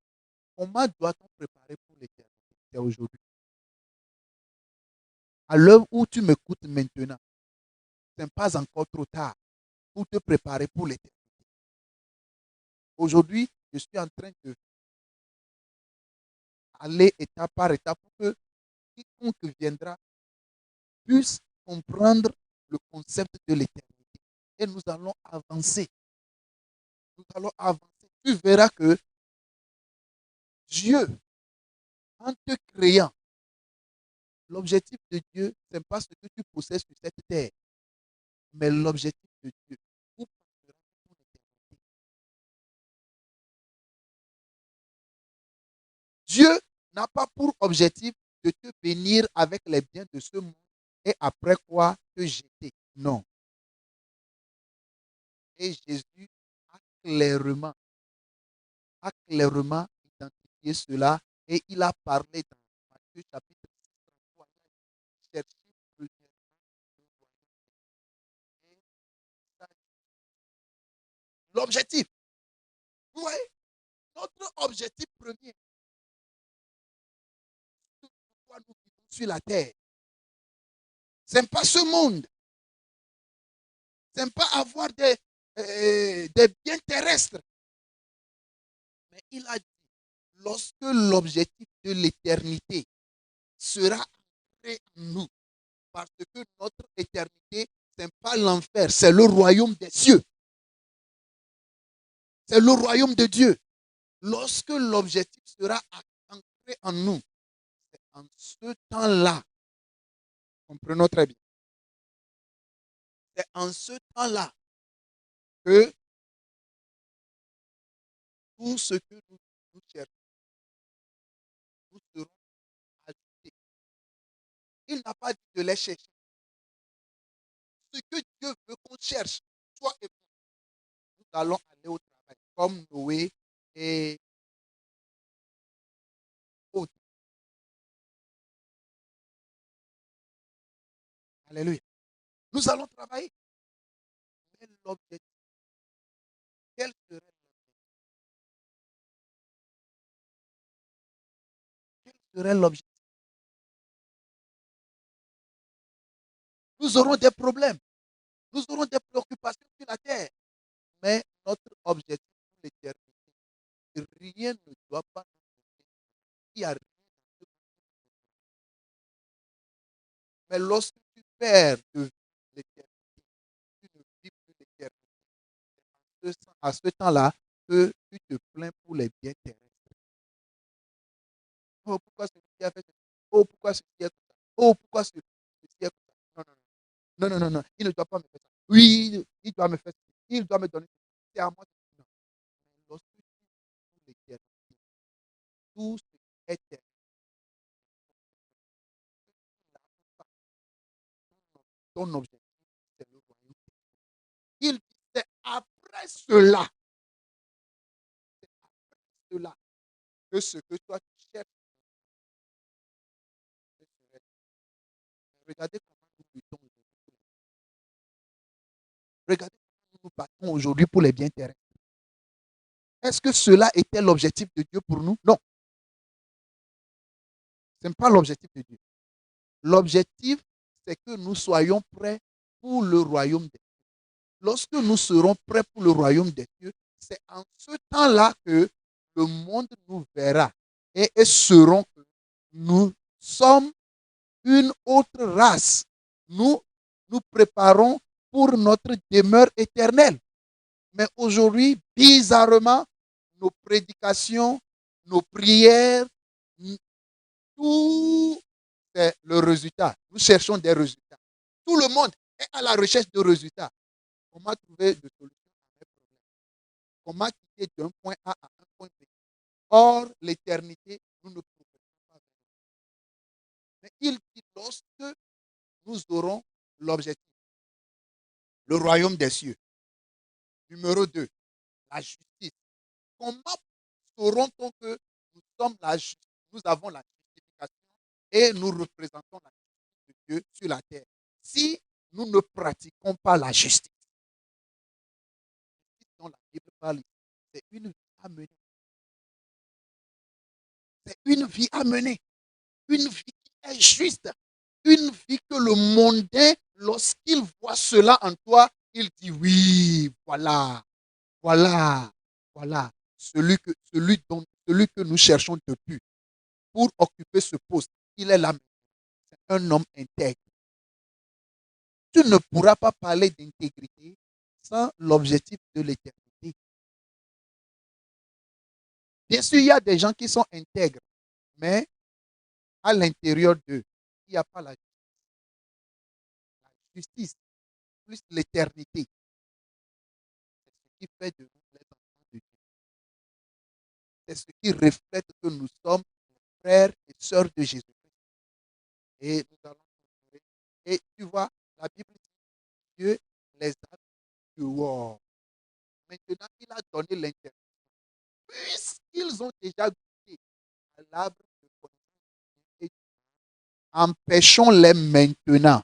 comment doit-on préparer pour l'éternité? C'est aujourd'hui. À l'heure où tu m'écoutes maintenant, ce n'est pas encore trop tard pour te préparer pour l'éternité. Aujourd'hui, je suis en train de aller étape par étape pour que quiconque viendra puisse comprendre le concept de l'éternité. Et nous allons avancer. Nous allons avancer. Tu verras que Dieu, en te créant, l'objectif de Dieu, ce n'est pas ce que tu possèdes sur cette terre, mais l'objectif de Dieu. Où passeras ton éternité? Dieu n'a pas pour objectif de te bénir avec les biens de ce monde et après quoi te jeter. Non. Et Jésus a clairement identifié cela et il a parlé dans Matthieu chapitre 6, chercher premièrement le royaume et sa l'objectif. Vous voyez, notre objectif premier, c'est pourquoi nous vivons sur la terre. Ce n'est pas ce monde. Ce n'est pas avoir des biens terrestres. Mais il a dit, lorsque l'objectif de l'éternité sera ancré en nous, parce que notre éternité, ce n'est pas l'enfer, c'est le royaume des cieux. C'est le royaume de Dieu. Lorsque l'objectif sera ancré en nous, c'est en ce temps-là, comprenons très bien, c'est en ce temps-là que tout ce que nous cherchons, nous serons ajoutés. Il n'a pas dit de les chercher. Ce que Dieu veut qu'on cherche, toi et moi, nous allons aller au travail, comme Noé et autres. Alléluia. Nous allons travailler. Mais l'objectif, quel serait l'objectif? Quel serait l'objectif? Nous aurons des problèmes. Nous aurons des préoccupations sur la terre. Mais notre objectif pour l'éternité, rien ne doit pas nous donner. Il n'y a rien de mais lorsque tu perds de vue l'éternité, tu ne vis plus l'éternité. À ce temps-là, que tu te plains pour les biens terrestres. Oh, pourquoi ceci a fait ceci? Oh, pourquoi ceci est comme ça? Oh, pourquoi ceci est comme ça? Non, non, non, non, non, non, il ne doit pas me faire ça. Oui, il doit me faire ça. Il doit me donner ça. C'est à moi. Non. Mais lorsque tu vis l'éternité, tout ce qui est éternel, ton objectif, c'est le royaume. Il dit, c'est après cela, c'est après cela que ce que toi tu cherches, regardez comment nous luttons aujourd'hui. Regardez comment nous nous battons aujourd'hui pour les biens terrestres. Est-ce que cela était l'objectif de Dieu pour nous? Non. Ce n'est pas l'objectif de Dieu. L'objectif, c'est que nous soyons prêts pour le royaume des cieux. Lorsque nous serons prêts pour le royaume des cieux, c'est en ce temps-là que le monde nous verra et sauront que nous sommes une autre race. Nous nous préparons pour notre demeure éternelle. Mais aujourd'hui, bizarrement, nos prédications, nos prières, tout c'est le résultat. Nous cherchons des résultats. Tout le monde est à la recherche de résultats. Comment trouver de solutions à mes problèmes? Comment quitter d'un point A à un point B? Or, l'éternité, nous ne progressons pas. Mais il dit lorsque nous aurons l'objectif, le royaume des cieux. Numéro 2, la justice. Comment saurons-on que nous sommes nous avons la justification et nous représentons la justice de Dieu sur la terre si nous ne pratiquons pas la justice? Dont la Bible parle, c'est une vie à mener. C'est une vie à mener. Une vie qui est juste. Une vie que le mondain, lorsqu'il voit cela en toi, il dit oui, voilà, voilà, voilà, celui que nous cherchons depuis. pour occuper ce poste. Il est là. C'est un homme intègre. Tu ne pourras pas parler d'intégrité sans l'objectif de l'éternité. Bien sûr, il y a des gens qui sont intègres, mais à l'intérieur d'eux, il n'y a pas la justice, plus l'éternité. C'est ce qui fait de nous les enfants de Dieu. C'est ce qui reflète que nous sommes frères et sœurs de Jésus-Christ. Et nous allons continuer. Et tu vois, la Bible dit que Dieu les a dehors. Maintenant, il a donné l'interdiction. Puisqu'ils ont déjà goûté à l'arbre de connaissance et empêchons-les maintenant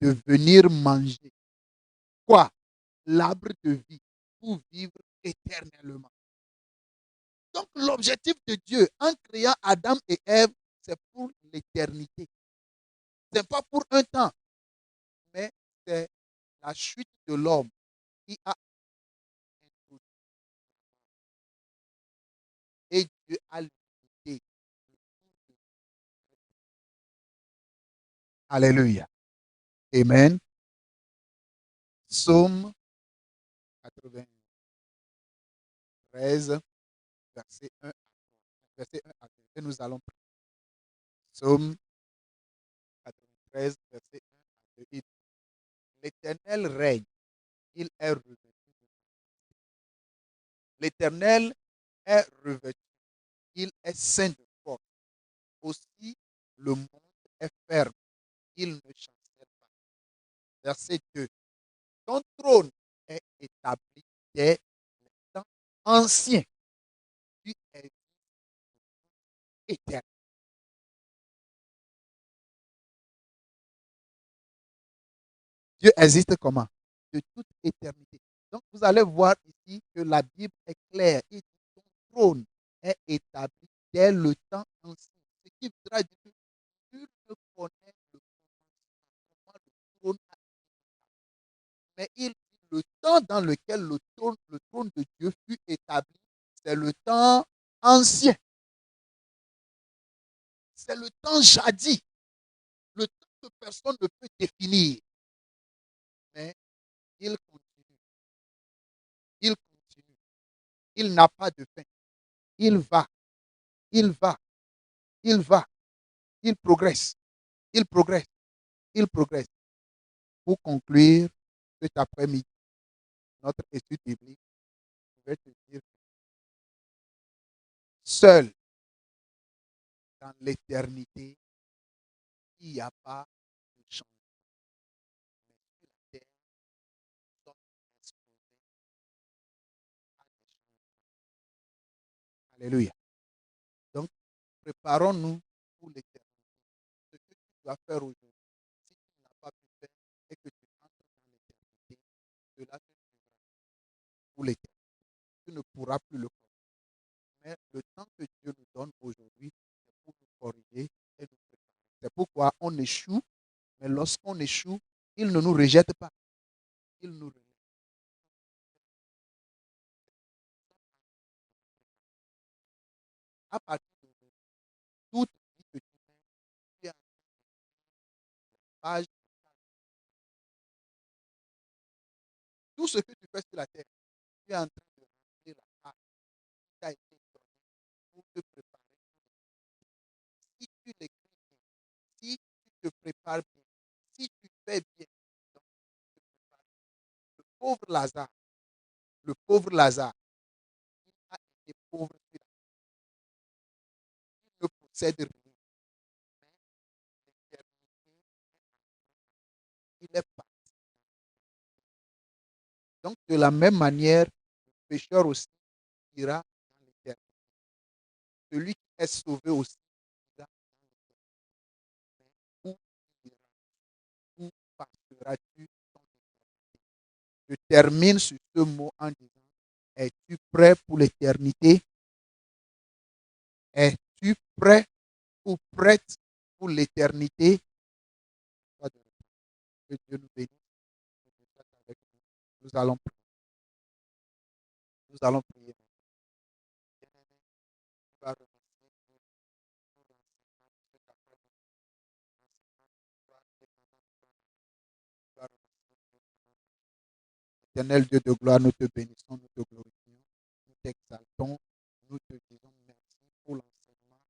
de venir manger. Quoi? L'arbre de vie pour vivre éternellement. Donc, l'objectif de Dieu en créant Adam et Ève, c'est pour l'éternité. Ce n'est pas pour un temps, mais c'est la chute de l'homme qui a introduit. Et Dieu a limité. Alléluia. Amen. Psaume 93, verset 1 à 2. Et nous allons prier. Psaume 93, verset 1 à 2. L'Éternel règne, il est revêtu. L'Éternel est revêtu, il est saint de force. Aussi, le monde est ferme, il ne chancelle pas. Verset 2. Ton trône est établi dès les temps anciens. Tu es éternel. Dieu existe comment? De toute éternité. Donc, vous allez voir ici que la Bible est claire. Il dit ton trône est établi dès le temps ancien. Ce qui voudra dire que nul ne connaît le commencement, comment le trône a été établi. Mais il dit le temps dans lequel le trône de Dieu fut établi, c'est le temps ancien. C'est le temps jadis. Le temps que personne ne peut définir. Mais il continue. Il continue. Il n'a pas de fin. Il va. Il va. Il va. Il progresse. Il progresse. Il progresse. Pour conclure cet après-midi, notre étude biblique, je vais te dire que seul dans l'éternité, il n'y a pas de changement. Mais sur la terre, nous sommes exposés à des changements. Alléluia. Donc, préparons-nous pour l'éternité. Ce que tu dois faire aujourd'hui, si tu ne l'as pas pu faire et que tu entres dans l'éternité, cela te suivra pour l'éternité. Tu ne pourras plus le faire. Mais le temps que Dieu nous donne aujourd'hui, c'est pour nous corriger et nous préparer. C'est pourquoi on échoue, mais lorsqu'on échoue, il ne nous rejette pas. Il nous relève. À partir de toute vie que tu mets, tu es en page, tout ce que tu fais sur la terre, tu es en train de remplir la page qui t'a été donnée pour te préparer. Si tu l'écris bien, si tu te prépares bien, si tu fais bien, donc tu te prépares. Le pauvre Lazare, le pauvre Lazare, il a été pauvre sur la terre. Il ne possède rien, mais l'éternité, il est parti. Donc, de la même manière, le pécheur aussi ira dans l'éternité. Celui qui est sauvé aussi ira dans l'éternité. Où iras-tu? Où passeras-tu ton éternité? Je termine sur ce mot en disant, es-tu prêt pour l'éternité? Es-tu prêt ou prête pour l'éternité? Que Dieu nous bénisse. Avec nous. Nous allons prier. Nous allons prier. Éternel Dieu de gloire, nous te bénissons, nous te glorifions, nous t'exaltons, nous te disons merci pour l'enseignement,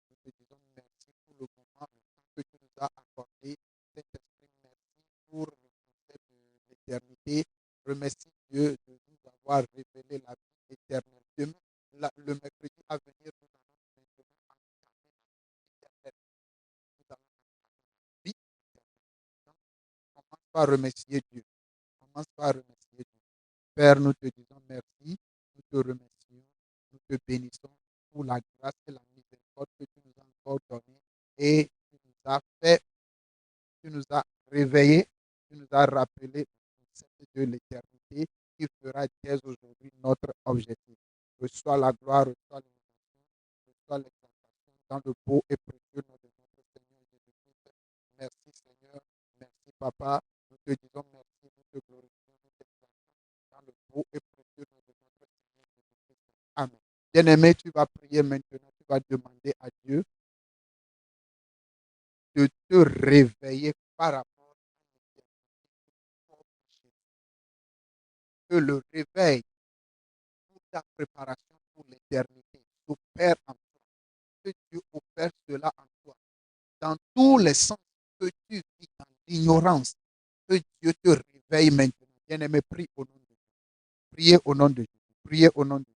nous te disons merci pour le moment, le temps que tu nous as accordé. Saint-Esprit, merci pour le concept de l'éternité. Remercie Dieu de nous avoir révélé la vie éternelle. Demain, le mercredi à venir, nous allons maintenant entamer la vie éternelle. Nous allons entamer la vie éternelle. Donc, commence par remercier Dieu. Commence par remercier Dieu. Père, nous te disons merci, nous te remercions, nous te bénissons pour la grâce et la miséricorde que tu nous as encore donnée et tu nous as fait, tu nous as réveillés, tu nous as rappelé le concept de l'éternité qui fera dès aujourd'hui notre objectif. Reçois la gloire, reçois l'émotion, reçois l'exaltation dans le beau et précieux nom de notre Seigneur Jésus-Christ. Merci Seigneur, merci Papa, nous te disons merci, nous te glorifions, nous t'exaltons dans le beau et précieux nom de notre Seigneur Jésus-Christ. Amen. Bien-aimé, tu vas prier maintenant, tu vas demander à Dieu de te réveiller par rapport à l'éternité. Que le réveil pour ta préparation pour l'éternité s'opère en toi. Que Dieu opère cela en toi. Dans tous les sens que tu vis dans l'ignorance, que Dieu te réveille maintenant. Bien-aimé, prie au nom de Dieu. Priez au nom de Dieu. Priez au nom de Dieu.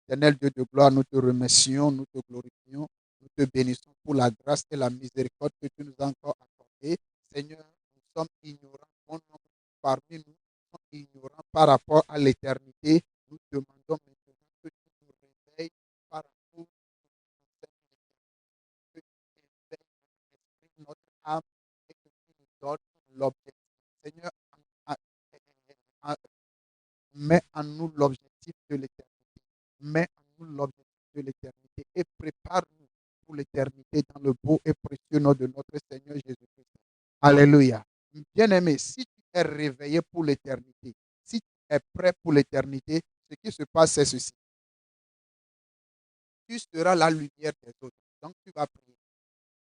Éternel Dieu de gloire, nous te remercions, nous te glorifions, nous te bénissons pour la grâce et la miséricorde que tu nous as encore accordée. Seigneur, nous sommes ignorants. Mon nom parmi nous sont ignorants par rapport à l'éternité. Nous demandons maintenant que tu nous réveilles par rapport à que tu éveilles notre esprit, notre âme et que tu nous donnes l'objectif. Seigneur, mets en nous l'objectif de l'éternité. Mets en nous l'objectif de l'éternité et prépare-nous pour l'éternité dans le beau et précieux nom de notre Seigneur Jésus-Christ. Alléluia. Bien-aimé, si tu es réveillé pour l'éternité, si tu es prêt pour l'éternité, ce qui se passe, c'est ceci. Tu seras la lumière des autres. Donc, tu vas prier.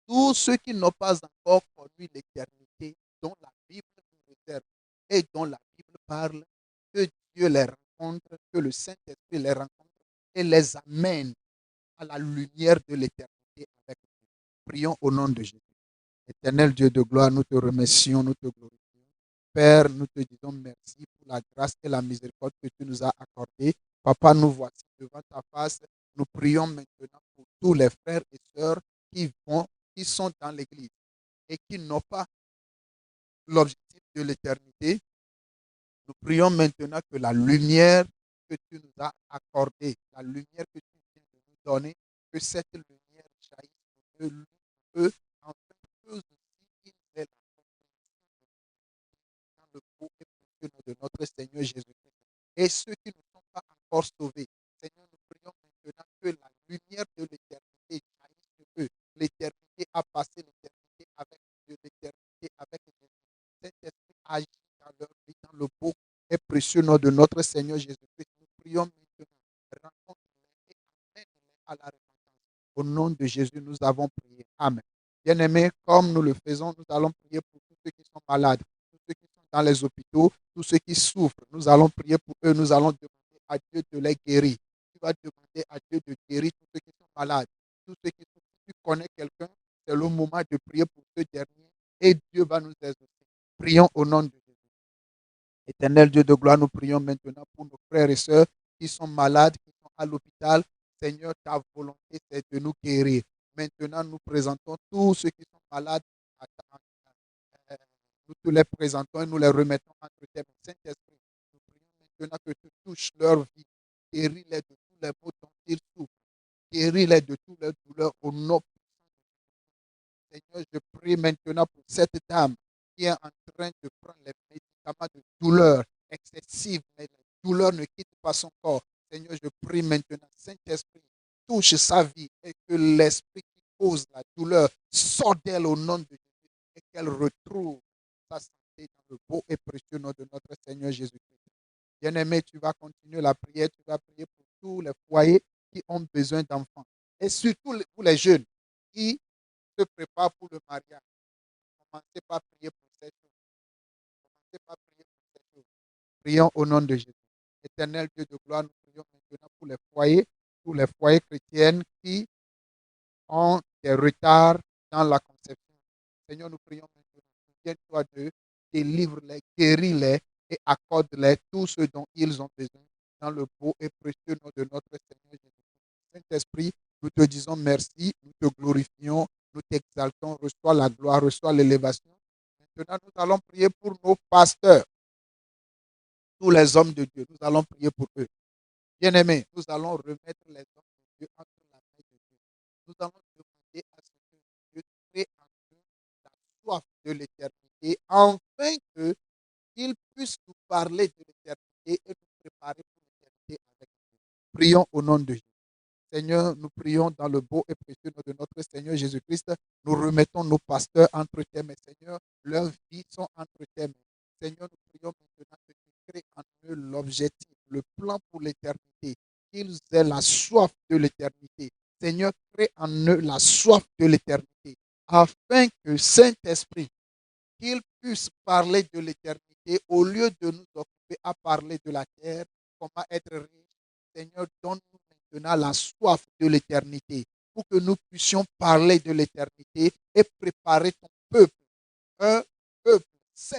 Tous ceux qui n'ont pas encore connu l'éternité, dont la Bible nous réserve et dont la Bible parle, que Dieu les rencontre, que le Saint-Esprit les rencontre et les amène à la lumière de l'éternité avec Dieu. Prions au nom de Jésus. Éternel Dieu de gloire, nous te remercions, nous te glorifions. Père, nous te disons merci pour la grâce et la miséricorde que tu nous as accordée. Papa, nous voici devant ta face. Nous prions maintenant pour tous les frères et sœurs qui sont dans l'église et qui n'ont pas l'objectif de l'éternité. Nous prions maintenant que la lumière que tu nous as accordée, la lumière que tu viens de nous donner, que cette lumière jaillisse de eux, afin qu'eux aussi ils aient la compréhension dans le beau et précieux nom de notre Seigneur Jésus-Christ. Et ceux qui ne sont pas encore sauvés, Seigneur, nous prions maintenant que la lumière de l'éternité jaillisse de eux. L'éternité a passé, l'éternité avec Dieu, l'éternité avec Jésus. Cet esprit agit dans leur vie, dans le beau et précieux nom de notre Seigneur Jésus-Christ. Nous prions maintenant, rencontre-les et amène-les à la repentance. Au nom de Jésus, nous avons prié. Amen. Bien-aimés, comme nous le faisons, nous allons prier pour tous ceux qui sont malades, tous ceux qui sont dans les hôpitaux, tous ceux qui souffrent. Nous allons prier pour eux, nous allons demander à Dieu de les guérir. Tu vas demander à Dieu de guérir tous ceux qui sont malades, tous ceux qui souffrent. Si tu connais quelqu'un, c'est le moment de prier pour ce dernier et Dieu va nous exaucer. Prions au nom de Jésus. Éternel Dieu de gloire, nous prions maintenant pour nos frères et sœurs qui sont malades, qui sont à l'hôpital. Seigneur, ta volonté, c'est de nous guérir. Maintenant, nous présentons tous ceux qui sont malades. Nous te les présentons et nous les remettons entre tes mains. Saint-Esprit, nous prions maintenant que tu touches leur vie. Guéris-les de tous les maux dont ils souffrent. Guéris-les de toutes leurs douleurs au nom de Seigneur. Je prie maintenant pour cette dame qui est en train de prendre les médicaments de douleur excessive, mais la douleur ne quitte pas son corps. Seigneur, je prie maintenant, Saint-Esprit, touche sa vie et que l'esprit qui cause la douleur sorte d'elle au nom de Jésus et qu'elle retrouve sa santé dans le beau et précieux nom de notre Seigneur Jésus-Christ. Bien-aimé, tu vas continuer la prière, tu vas prier pour tous les foyers qui ont besoin d'enfants et surtout pour les jeunes qui se préparent pour le mariage. Commencez par prier pour ces choses. Commencez par prier pour ces choses. Prions au nom de Jésus. Éternel Dieu de gloire, nous prions maintenant pour les foyers chrétiens qui ont des retards dans la conception. Seigneur, nous prions maintenant. Viens-toi d'eux, délivre-les, guéris-les et accorde-les tout ce dont ils ont besoin dans le beau et précieux nom de notre Seigneur Jésus. Saint-Esprit, nous te disons merci, nous te glorifions, nous t'exaltons, reçois la gloire, reçois l'élévation. Maintenant, nous allons prier pour nos pasteurs, tous les hommes de Dieu. Nous allons prier pour eux. Bien-aimés, nous allons remettre les hommes de Dieu entre la main de Dieu. Nous allons demander à ce que Dieu crée en eux la soif de l'éternité, afin qu'ils puissent nous parler de l'éternité et nous préparer pour l'éternité avec Dieu. Prions au nom de Jésus. Seigneur, nous prions dans le beau et précieux nom de notre Seigneur Jésus-Christ. Nous remettons nos pasteurs entre tes mains, Seigneur. Leurs vies sont entre tes mains. Seigneur, nous prions maintenant que tu crées en eux l'objectif, le plan pour l'éternité, qu'ils aient la soif de l'éternité. Seigneur, crée en eux la soif de l'éternité, afin que Saint-Esprit, qu'ils puissent parler de l'éternité au lieu de nous occuper à parler de la terre, comment être riche. Seigneur, donne-nous maintenant la soif de l'éternité pour que nous puissions parler de l'éternité et préparer ton peuple, un peuple saint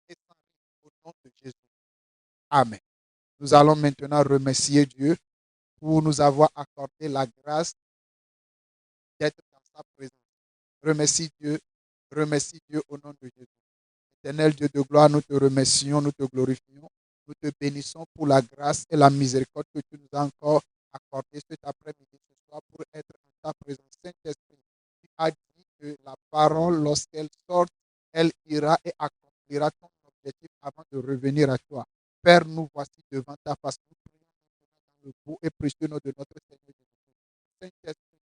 et sans risque, au nom de Jésus. Amen. Nous allons maintenant remercier Dieu pour nous avoir accordé la grâce d'être dans sa présence. Remercie Dieu au nom de Jésus. Éternel Dieu de gloire, nous te remercions, nous te glorifions, nous te bénissons pour la grâce et la miséricorde que tu nous as encore accordé cet après-midi, ce soir, pour être en ta présence. Saint-Esprit, tu as dit que la parole, lorsqu'elle sort, elle ira et accomplira ton objectif avant de revenir à toi. Père, nous voici devant ta face. Nous prions dans le beau et précieux nom de notre Seigneur Jésus. Saint-Esprit,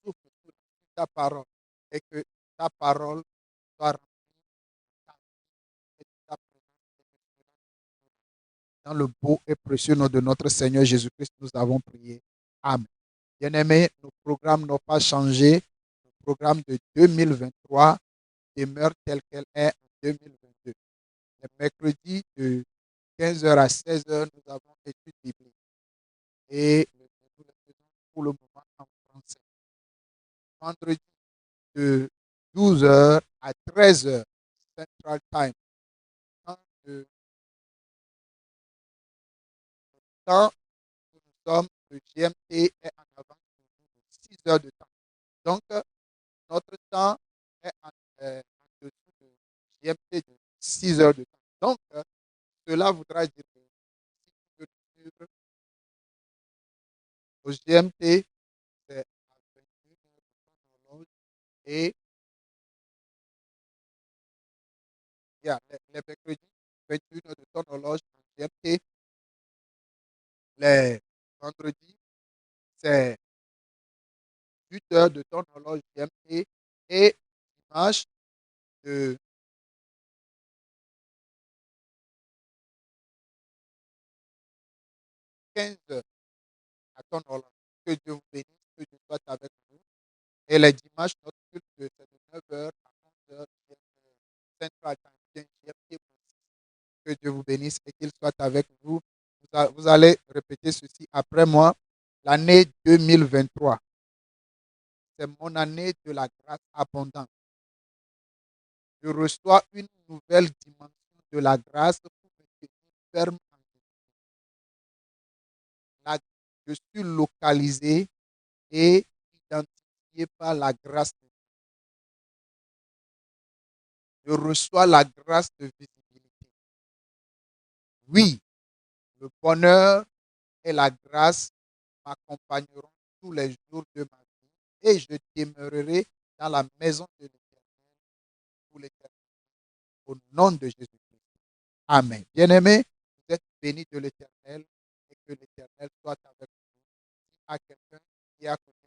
souffle sur ta parole et que ta parole soit remplie dans le beau et précieux nom de notre Seigneur Jésus-Christ, nous avons prié. Amen. Bien-aimés, nos programmes n'ont pas changé. Le programme de 2023 demeure tel qu'elle est en 2022. Le mercredi de 15h à 16h, nous avons étude biblique. Et nous le faisons pour le moment en français. Vendredi de 12h à 13h, Central Time. Temps où nous sommes, le GMT est en avance de 6 heures de temps. Donc, notre temps est en dessous de GMT de 6 heures de temps. Donc, cela voudra dire que si tu veux nous suivre au GMT, c'est à 21 heures de ton horloge et les mercredis, 21 heures de ton horloge en GMT. Les vendredis, c'est 8 heures de ton horloge GMT et dimanche de 15 heures à ton horloge. Que Dieu vous bénisse, que Dieu soit avec vous. Et les dimanches, notre culte, c'est de 9 heures à 11 heures Central Time, que Dieu vous bénisse et qu'il soit avec vous. Vous allez répéter ceci après moi. L'année 2023, c'est mon année de la grâce abondante. Je reçois une nouvelle dimension de la grâce pour me tenir ferme en Jésus. Je suis localisé et identifié par la grâce de Dieu. Je reçois la grâce de visibilité. Oui, le bonheur et la grâce m'accompagneront tous les jours de ma vie et je demeurerai dans la maison de l'Éternel pour l'éternité. Au nom de Jésus-Christ. Amen. Bien-aimés, vous êtes bénis de l'Éternel et que l'Éternel soit avec vous. À quelqu'un qui est à côté